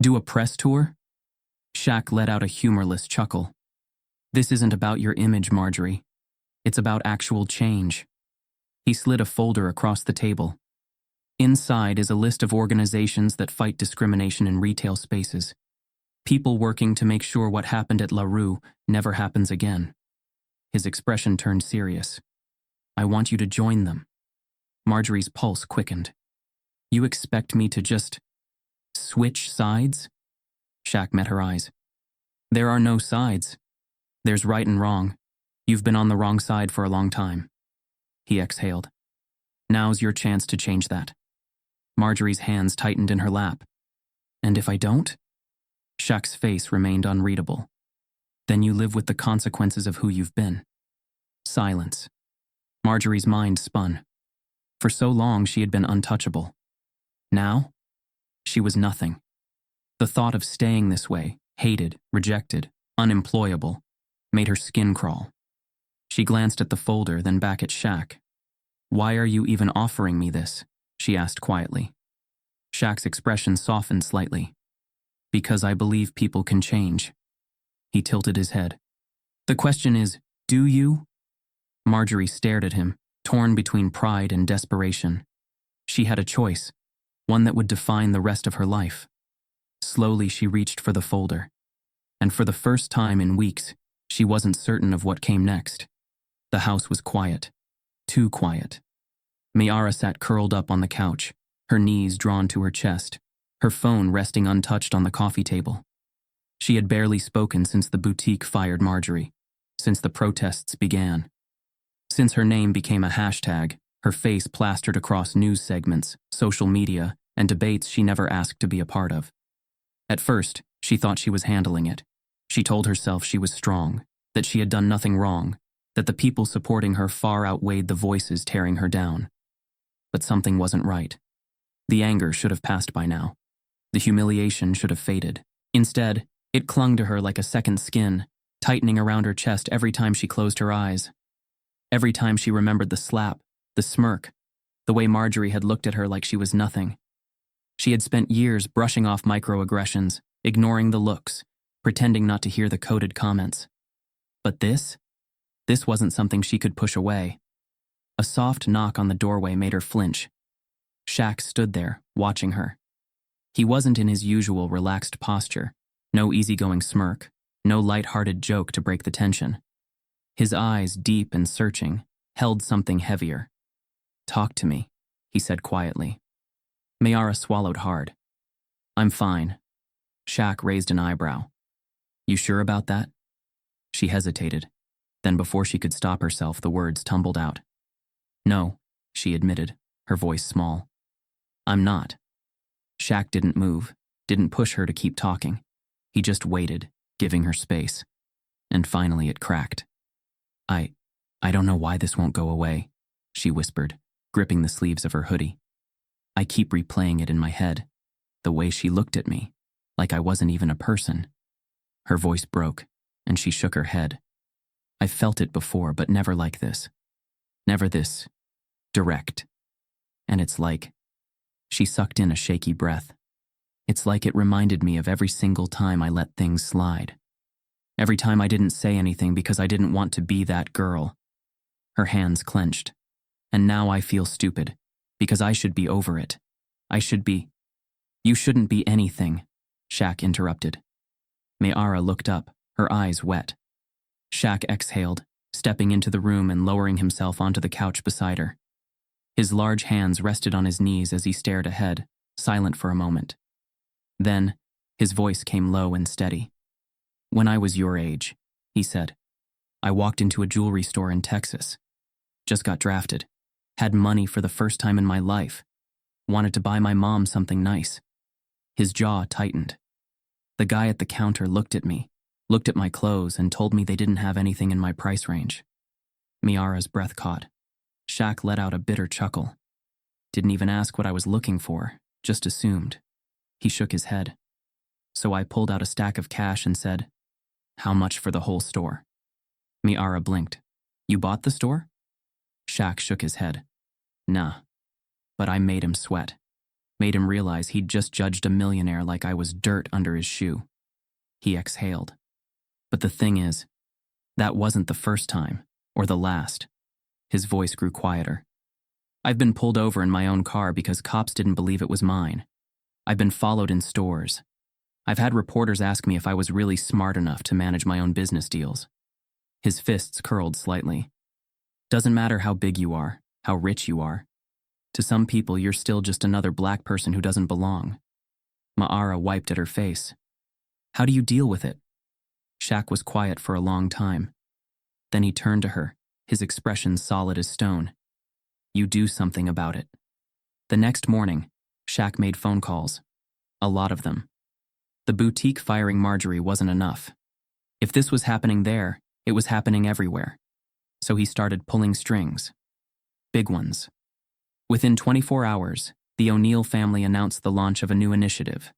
Do a press tour?" Shaq let out a humorless chuckle. "This isn't about your image, Marjorie. It's about actual change." He slid a folder across the table. Inside is a list of organizations that fight discrimination in retail spaces. People working to make sure what happened at La Rue never happens again. His expression turned serious. "I want you to join them." Marjorie's pulse quickened. "You expect me to just... switch sides?" Shaq met her eyes. "There are no sides. There's right and wrong. You've been on the wrong side for a long time." He exhaled. "Now's your chance to change that." Marjorie's hands tightened in her lap. "And if I don't?" Shaq's face remained unreadable. "Then you live with the consequences of who you've been." Silence. Marjorie's mind spun. For so long she had been untouchable. Now, she was nothing. The thought of staying this way, hated, rejected, unemployable, made her skin crawl. She glanced at the folder, then back at Shaq. "Why are you even offering me this?" she asked quietly. Shaq's expression softened slightly. "Because I believe people can change." He tilted his head. "The question is, do you?" Marjorie stared at him, torn between pride and desperation. She had a choice, one that would define the rest of her life. Slowly she reached for the folder. And for the first time in weeks, she wasn't certain of what came next. The house was quiet. Too quiet. Mayara sat curled up on the couch, her knees drawn to her chest, her phone resting untouched on the coffee table. She had barely spoken since the boutique fired Marjorie, since the protests began. Since her name became a hashtag, her face plastered across news segments, social media, and debates she never asked to be a part of. At first, she thought she was handling it. She told herself she was strong, that she had done nothing wrong, that the people supporting her far outweighed the voices tearing her down. But something wasn't right. The anger should have passed by now. The humiliation should have faded. Instead, it clung to her like a second skin, tightening around her chest every time she closed her eyes. Every time she remembered the slap, the smirk, the way Marjorie had looked at her like she was nothing. She had spent years brushing off microaggressions, ignoring the looks, pretending not to hear the coded comments. But this wasn't something she could push away. A soft knock on the doorway made her flinch. Shaq stood there, watching her. He wasn't in his usual relaxed posture, no easygoing smirk, No light-hearted joke to break the tension. His eyes, deep and searching, held something heavier. "Talk to me," he said quietly. Mayara swallowed hard. "I'm fine." Shaq raised an eyebrow. "You sure about that?" She hesitated. Then before she could stop herself, the words tumbled out. "No," she admitted, her voice small. "I'm not." Shaq didn't move, didn't push her to keep talking. He just waited, giving her space. And finally it cracked. I don't know why this won't go away," she whispered, gripping the sleeves of her hoodie. "I keep replaying it in my head, the way she looked at me, like I wasn't even a person." Her voice broke, and she shook her head. "I've felt it before, but never like this. Never this direct. And it's like," she sucked in a shaky breath, "it's like it reminded me of every single time I let things slide. Every time I didn't say anything because I didn't want to be that girl." Her hands clenched. "And now I feel stupid, because I should be over it. I should be—" "You shouldn't be anything," Shaq interrupted. Mayara looked up, her eyes wet. Shaq exhaled, stepping into the room and lowering himself onto the couch beside her. His large hands rested on his knees as he stared ahead, silent for a moment. Then, his voice came low and steady. "When I was your age," he said, "I walked into a jewelry store in Texas. Just got drafted. Had money for the first time in my life. Wanted to buy my mom something nice." His jaw tightened. "The guy at the counter looked at me, looked at my clothes, and told me they didn't have anything in my price range." Mayara's breath caught. Shaq let out a bitter chuckle. "Didn't even ask what I was looking for, just assumed." He shook his head. "So I pulled out a stack of cash and said, 'How much for the whole store?'" Mayara blinked. "You bought the store?" Shaq shook his head. "Nah. But I made him sweat. Made him realize he'd just judged a millionaire like I was dirt under his shoe." He exhaled. "But the thing is, that wasn't the first time, or the last." His voice grew quieter. "I've been pulled over in my own car because cops didn't believe it was mine. I've been followed in stores. I've had reporters ask me if I was really smart enough to manage my own business deals." His fists curled slightly. "Doesn't matter how big you are, how rich you are. To some people, you're still just another black person who doesn't belong." Mayara wiped at her face. "How do you deal with it?" Shaq was quiet for a long time. Then he turned to her, his expression solid as stone. "You do something about it." The next morning, Shaq made phone calls. A lot of them. The boutique firing Marjorie wasn't enough. If this was happening there, it was happening everywhere. So he started pulling strings. Big ones. Within 24 hours, the O'Neal family announced the launch of a new initiative,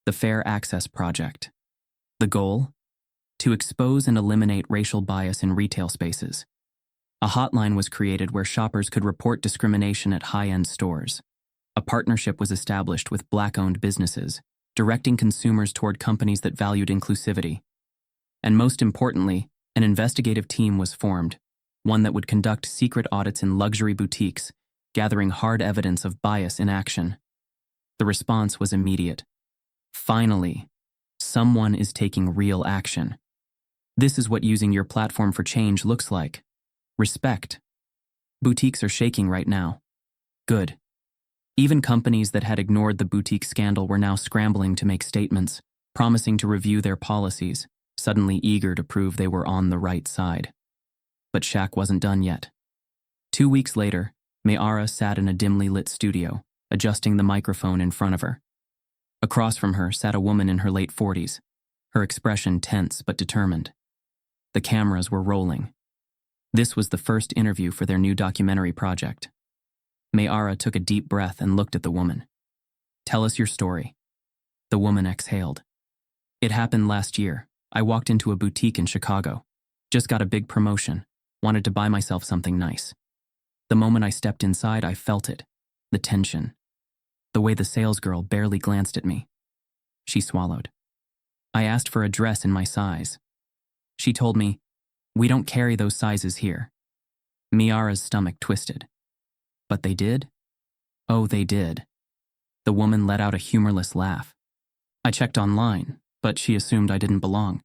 the Fair Access Project. The goal? To expose and eliminate racial bias in retail spaces. A hotline was created where shoppers could report discrimination at high-end stores. A partnership was established with Black-owned businesses, directing consumers toward companies that valued inclusivity. And most importantly, an investigative team was formed, one that would conduct secret audits in luxury boutiques, gathering hard evidence of bias in action. The response was immediate. Finally, someone is taking real action. This is what using your platform for change looks like. Respect. Boutiques are shaking right now. Good. Even companies that had ignored the boutique scandal were now scrambling to make statements, promising to review their policies, suddenly eager to prove they were on the right side. But Shaq wasn't done yet. 2 weeks later, Mayara sat in a dimly lit studio, adjusting the microphone in front of her. Across from her sat a woman in her late 40s, her expression tense but determined. The cameras were rolling. This was the first interview for their new documentary project. Mayara took a deep breath and looked at the woman. "Tell us your story." The woman exhaled. "It happened last year. I walked into a boutique in Chicago. Just got a big promotion. Wanted to buy myself something nice. The moment I stepped inside, I felt it. The tension. The way the salesgirl barely glanced at me." She swallowed. "I asked for a dress in my size. She told me, 'We don't carry those sizes here.'" Mayara's stomach twisted. "But they did?" "Oh, they did." The woman let out a humorless laugh. "I checked online, but she assumed I didn't belong."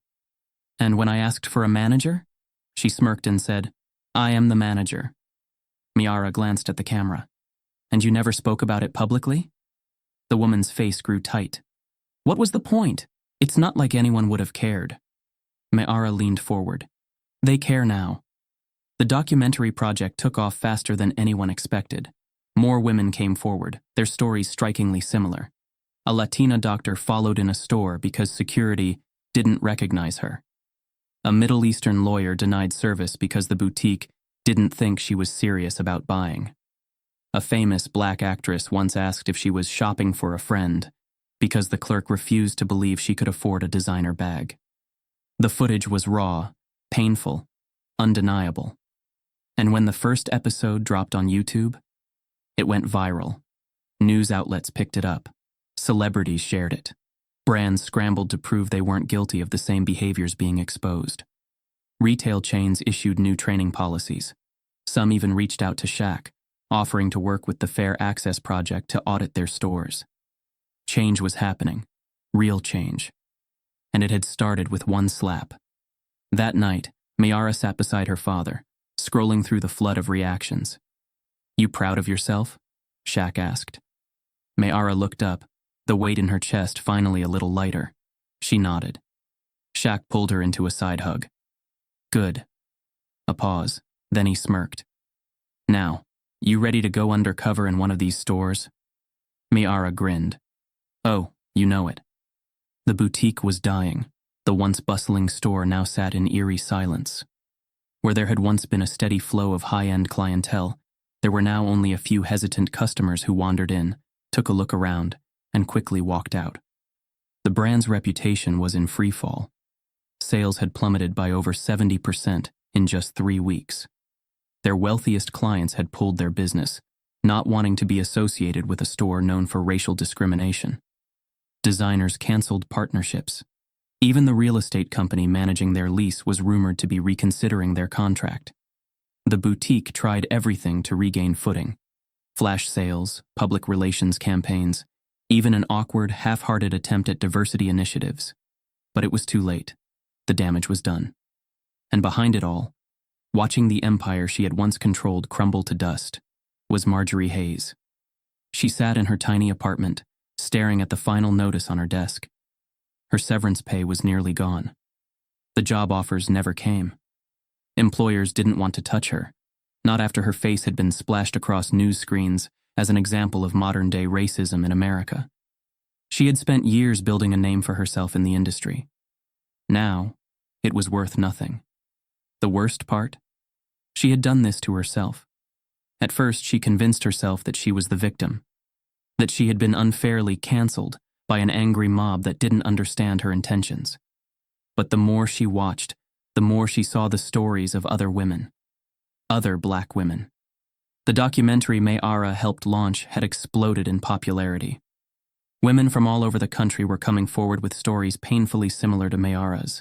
And when I asked for a manager, she smirked and said, I am the manager. Miara glanced at the camera. And you never spoke about it publicly? The woman's face grew tight. What was the point? It's not like anyone would have cared. Miara leaned forward. They care now. The documentary project took off faster than anyone expected. More women came forward, their stories strikingly similar. A Latina doctor followed in a store because security didn't recognize her. A Middle Eastern lawyer denied service because the boutique didn't think she was serious about buying. A famous black actress once asked if she was shopping for a friend because the clerk refused to believe she could afford a designer bag. The footage was raw, painful, undeniable. And when the first episode dropped on YouTube, it went viral. News outlets picked it up. Celebrities shared it. Brands scrambled to prove they weren't guilty of the same behaviors being exposed. Retail chains issued new training policies. Some even reached out to Shaq, offering to work with the Fair Access Project to audit their stores. Change was happening. Real change. And it had started with one slap. That night, Miara sat beside her father, scrolling through the flood of reactions. You proud of yourself? Shaq asked. Miara looked up, the weight in her chest finally a little lighter. She nodded. Shaq pulled her into a side hug. Good. A pause, then he smirked. Now, you ready to go undercover in one of these stores? Miara grinned. Oh, you know it. The boutique was dying. The once bustling store now sat in eerie silence. Where there had once been a steady flow of high-end clientele, there were now only a few hesitant customers who wandered in, took a look around, and quickly walked out. The brand's reputation was in free fall. Sales had plummeted by over 70% in just 3 weeks. Their wealthiest clients had pulled their business, not wanting to be associated with a store known for racial discrimination. Designers canceled partnerships. Even the real estate company managing their lease was rumored to be reconsidering their contract. The boutique tried everything to regain footing. Flash sales, public relations campaigns, even an awkward, half-hearted attempt at diversity initiatives. But it was too late. The damage was done. And behind it all, watching the empire she had once controlled crumble to dust, was Marjorie Hayes. She sat in her tiny apartment, staring at the final notice on her desk. Her severance pay was nearly gone. The job offers never came. Employers didn't want to touch her, not after her face had been splashed across news screens as an example of modern-day racism in America. She had spent years building a name for herself in the industry. Now, it was worth nothing. The worst part? She had done this to herself. At first, she convinced herself that she was the victim, that she had been unfairly canceled by an angry mob that didn't understand her intentions. But the more she watched, the more she saw the stories of other women. Other black women. The documentary Miara helped launch had exploded in popularity. Women from all over the country were coming forward with stories painfully similar to Miara's.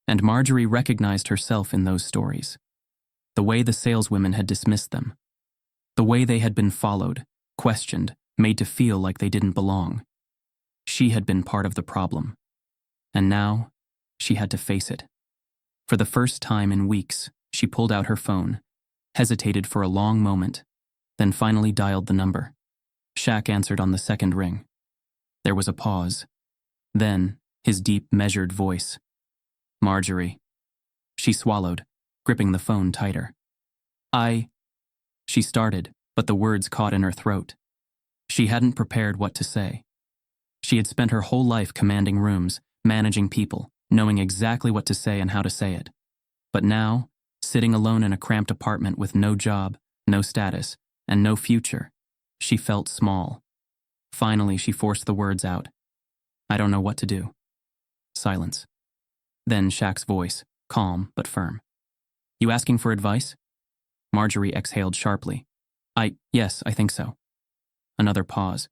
And Marjorie recognized herself in those stories. The way the saleswomen had dismissed them. The way they had been followed, questioned, made to feel like they didn't belong. She had been part of the problem. And now, she had to face it. For the first time in weeks, she pulled out her phone, hesitated for a long moment, then finally dialed the number. Shaq answered on the second ring. There was a pause. Then, his deep, measured voice. Marjorie. She swallowed, gripping the phone tighter. She started, but the words caught in her throat. She hadn't prepared what to say. She had spent her whole life commanding rooms, managing people, knowing exactly what to say and how to say it. But now, sitting alone in a cramped apartment with no job, no status, and no future, she felt small. Finally, she forced the words out. I don't know what to do. Silence. Then Shaq's voice, calm but firm. You asking for advice? Marjorie exhaled sharply. Yes, I think so. Another pause.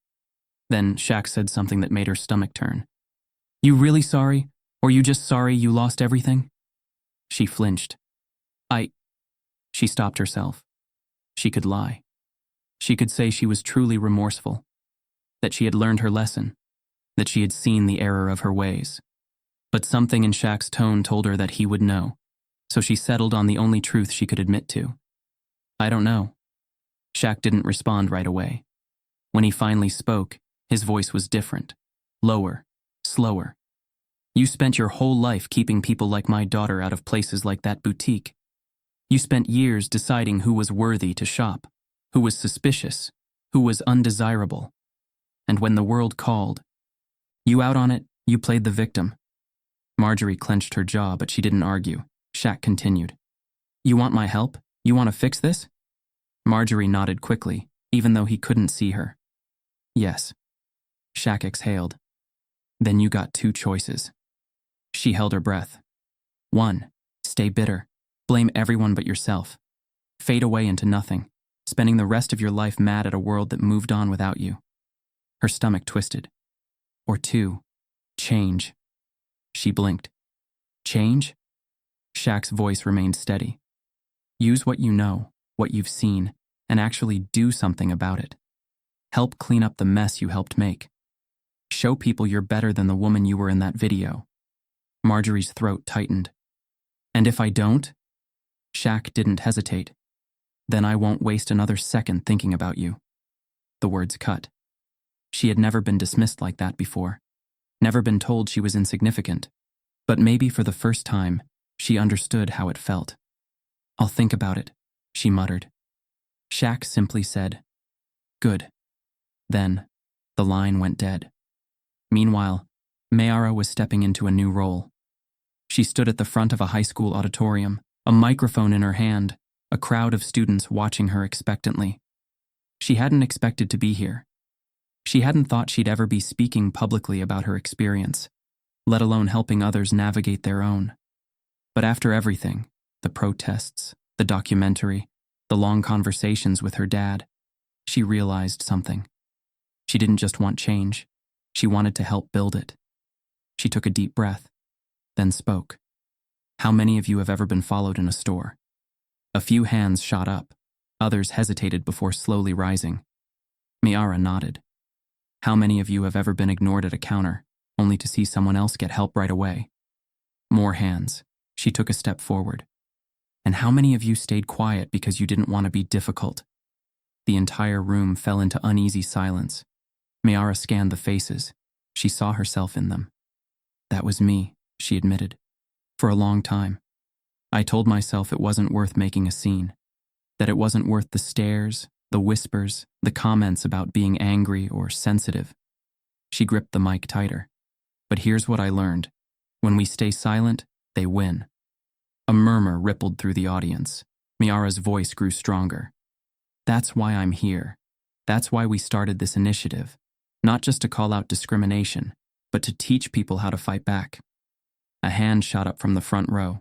Then Shaq said something that made her stomach turn. You really sorry? Or you just sorry you lost everything? She flinched. She stopped herself. She could lie. She could say she was truly remorseful, that she had learned her lesson, that she had seen the error of her ways. But something in Shaq's tone told her that he would know, so she settled on the only truth she could admit to. I don't know. Shaq didn't respond right away. When he finally spoke, his voice was different, lower, slower. You spent your whole life keeping people like my daughter out of places like that boutique. You spent years deciding who was worthy to shop, who was suspicious, who was undesirable. And when the world called, you out on it, you played the victim. Marjorie clenched her jaw, but she didn't argue. Shaq continued. You want my help? You want to fix this? Marjorie nodded quickly, even though he couldn't see her. Yes. Shaq exhaled. Then you got two choices. She held her breath. 1. Stay bitter. Blame everyone but yourself. Fade away into nothing, spending the rest of your life mad at a world that moved on without you. Her stomach twisted. Or 2. Change. She blinked. Change? Shaq's voice remained steady. Use what you know, what you've seen, and actually do something about it. Help clean up the mess you helped make. Show people you're better than the woman you were in that video. Marjorie's throat tightened. And if I don't? Shaq didn't hesitate. Then I won't waste another second thinking about you. The words cut. She had never been dismissed like that before. Never been told she was insignificant. But maybe for the first time, she understood how it felt. I'll think about it, she muttered. Shaq simply said, Good. Then, the line went dead. Meanwhile, Mayara was stepping into a new role. She stood at the front of a high school auditorium, a microphone in her hand, a crowd of students watching her expectantly. She hadn't expected to be here. She hadn't thought she'd ever be speaking publicly about her experience, let alone helping others navigate their own. But after everything, the protests, the documentary, the long conversations with her dad, she realized something. She didn't just want change. She wanted to help build it. She took a deep breath, then spoke. How many of you have ever been followed in a store? A few hands shot up. Others hesitated before slowly rising. Mayara nodded. How many of you have ever been ignored at a counter, only to see someone else get help right away? More hands. She took a step forward. And how many of you stayed quiet because you didn't want to be difficult? The entire room fell into uneasy silence. Mayara scanned the faces. She saw herself in them. That was me, she admitted. For a long time. I told myself it wasn't worth making a scene. That it wasn't worth the stares, the whispers, the comments about being angry or sensitive. She gripped the mic tighter. But here's what I learned. When we stay silent, they win. A murmur rippled through the audience. Mayara's voice grew stronger. That's why I'm here. That's why we started this initiative. Not just to call out discrimination, but to teach people how to fight back. A hand shot up from the front row.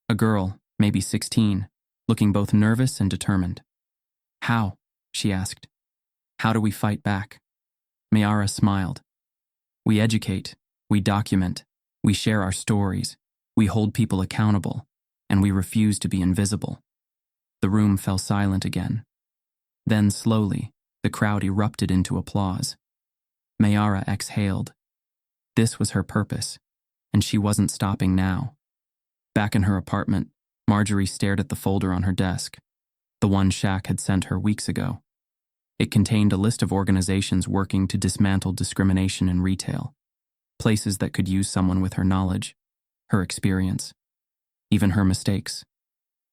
A girl, maybe 16, looking both nervous and determined. How? She asked. How do we fight back? Mayara smiled. We educate, we document, we share our stories, we hold people accountable, and we refuse to be invisible. The room fell silent again. Then slowly, the crowd erupted into applause. Mayara exhaled. This was her purpose, and she wasn't stopping now. Back in her apartment, Marjorie stared at the folder on her desk, the one Shaq had sent her weeks ago. It contained a list of organizations working to dismantle discrimination in retail, places that could use someone with her knowledge, her experience, even her mistakes.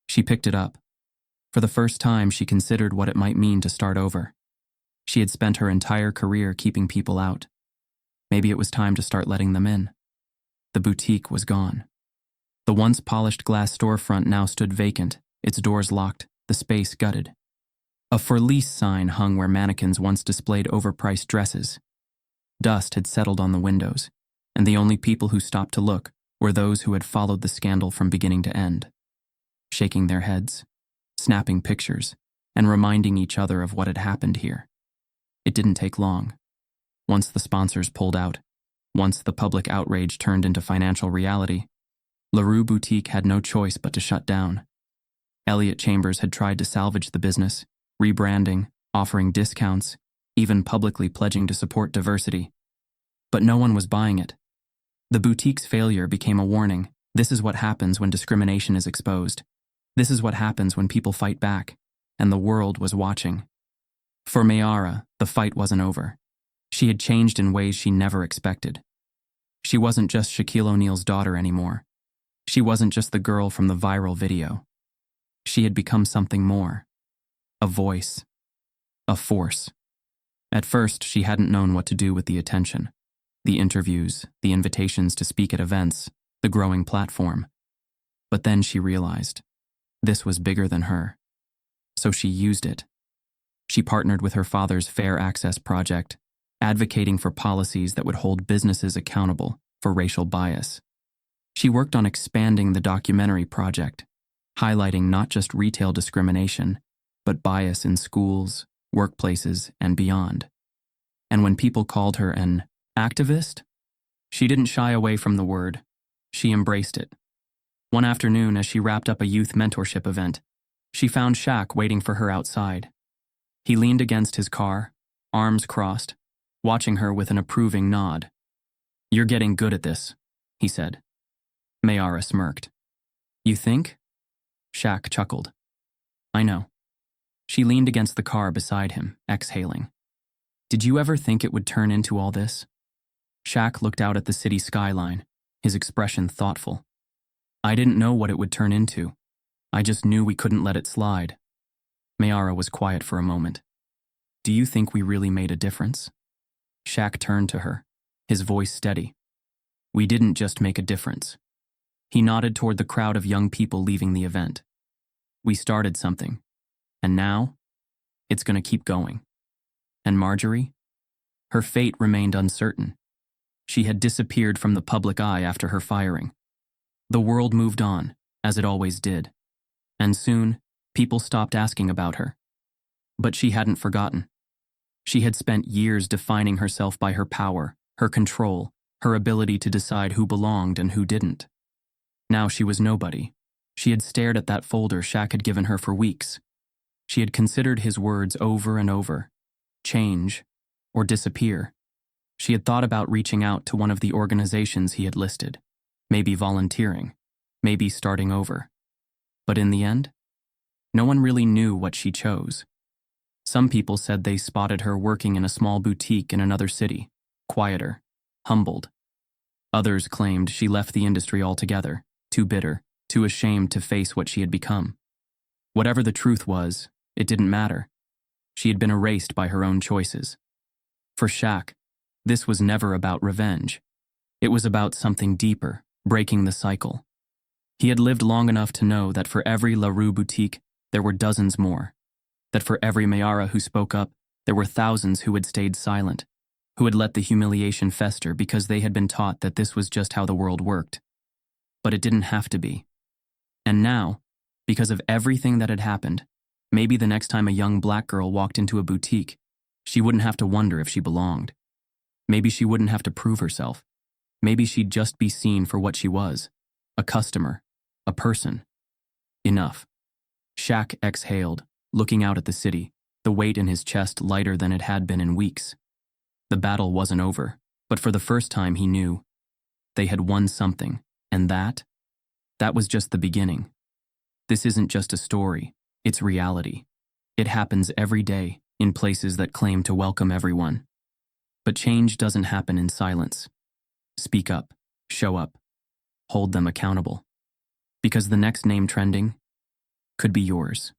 She picked it up. For the first time, she considered what it might mean to start over. She had spent her entire career keeping people out. Maybe it was time to start letting them in. The boutique was gone. The once polished glass storefront now stood vacant, its doors locked, the space gutted. A for lease sign hung where mannequins once displayed overpriced dresses. Dust had settled on the windows, and the only people who stopped to look were those who had followed the scandal from beginning to end. Shaking their heads, snapping pictures, and reminding each other of what had happened here. It didn't take long. Once the sponsors pulled out, once the public outrage turned into financial reality, LaRue Boutique had no choice but to shut down. Elliot Chambers had tried to salvage the business, rebranding, offering discounts, even publicly pledging to support diversity. But no one was buying it. The boutique's failure became a warning. This is what happens when discrimination is exposed. This is what happens when people fight back. And the world was watching. For Mayara, the fight wasn't over. She had changed in ways she never expected. She wasn't just Shaquille O'Neal's daughter anymore. She wasn't just the girl from the viral video. She had become something more. A voice. A force. At first, she hadn't known what to do with the attention. The interviews, the invitations to speak at events, the growing platform. But then she realized this was bigger than her. So she used it. She partnered with her father's Fair Access project, advocating for policies that would hold businesses accountable for racial bias. She worked on expanding the documentary project, highlighting not just retail discrimination, but bias in schools, workplaces, and beyond. And when people called her an activist, she didn't shy away from the word. She embraced it. One afternoon, as she wrapped up a youth mentorship event, she found Shaq waiting for her outside. He leaned against his car, arms crossed, watching her with an approving nod. "You're getting good at this," he said. Mayara smirked. "You think?" Shaq chuckled. "I know." She leaned against the car beside him, exhaling. "Did you ever think it would turn into all this?" Shaq looked out at the city skyline, his expression thoughtful. "I didn't know what it would turn into. I just knew we couldn't let it slide." Mayara was quiet for a moment. "Do you think we really made a difference?" Shaq turned to her, his voice steady. "We didn't just make a difference." He nodded toward the crowd of young people leaving the event. "We started something. And now, it's going to keep going." And Marjorie? Her fate remained uncertain. She had disappeared from the public eye after her firing. The world moved on, as it always did. And soon, people stopped asking about her. But she hadn't forgotten. She had spent years defining herself by her power, her control, her ability to decide who belonged and who didn't. Now she was nobody. She had stared at that folder Shaq had given her for weeks. She had considered his words over and over. Change or disappear. She had thought about reaching out to one of the organizations he had listed, maybe volunteering, maybe starting over. But in the end, no one really knew what she chose. Some people said they spotted her working in a small boutique in another city, quieter, humbled. Others claimed she left the industry altogether, too bitter, too ashamed to face what she had become. Whatever the truth was, it didn't matter. She had been erased by her own choices. For Shaq, this was never about revenge. It was about something deeper, breaking the cycle. He had lived long enough to know that for every La Rue boutique, there were dozens more. That for every Mayara who spoke up, there were thousands who had stayed silent, who had let the humiliation fester because they had been taught that this was just how the world worked. But it didn't have to be. And now, because of everything that had happened, maybe the next time a young black girl walked into a boutique, she wouldn't have to wonder if she belonged. Maybe she wouldn't have to prove herself. Maybe she'd just be seen for what she was, a customer, a person. Enough. Shaq exhaled, looking out at the city, the weight in his chest lighter than it had been in weeks. The battle wasn't over, but for the first time he knew they had won something, and that was just the beginning. This isn't just a story, it's reality. It happens every day in places that claim to welcome everyone. But change doesn't happen in silence. Speak up, show up, hold them accountable. Because the next name trending could be yours.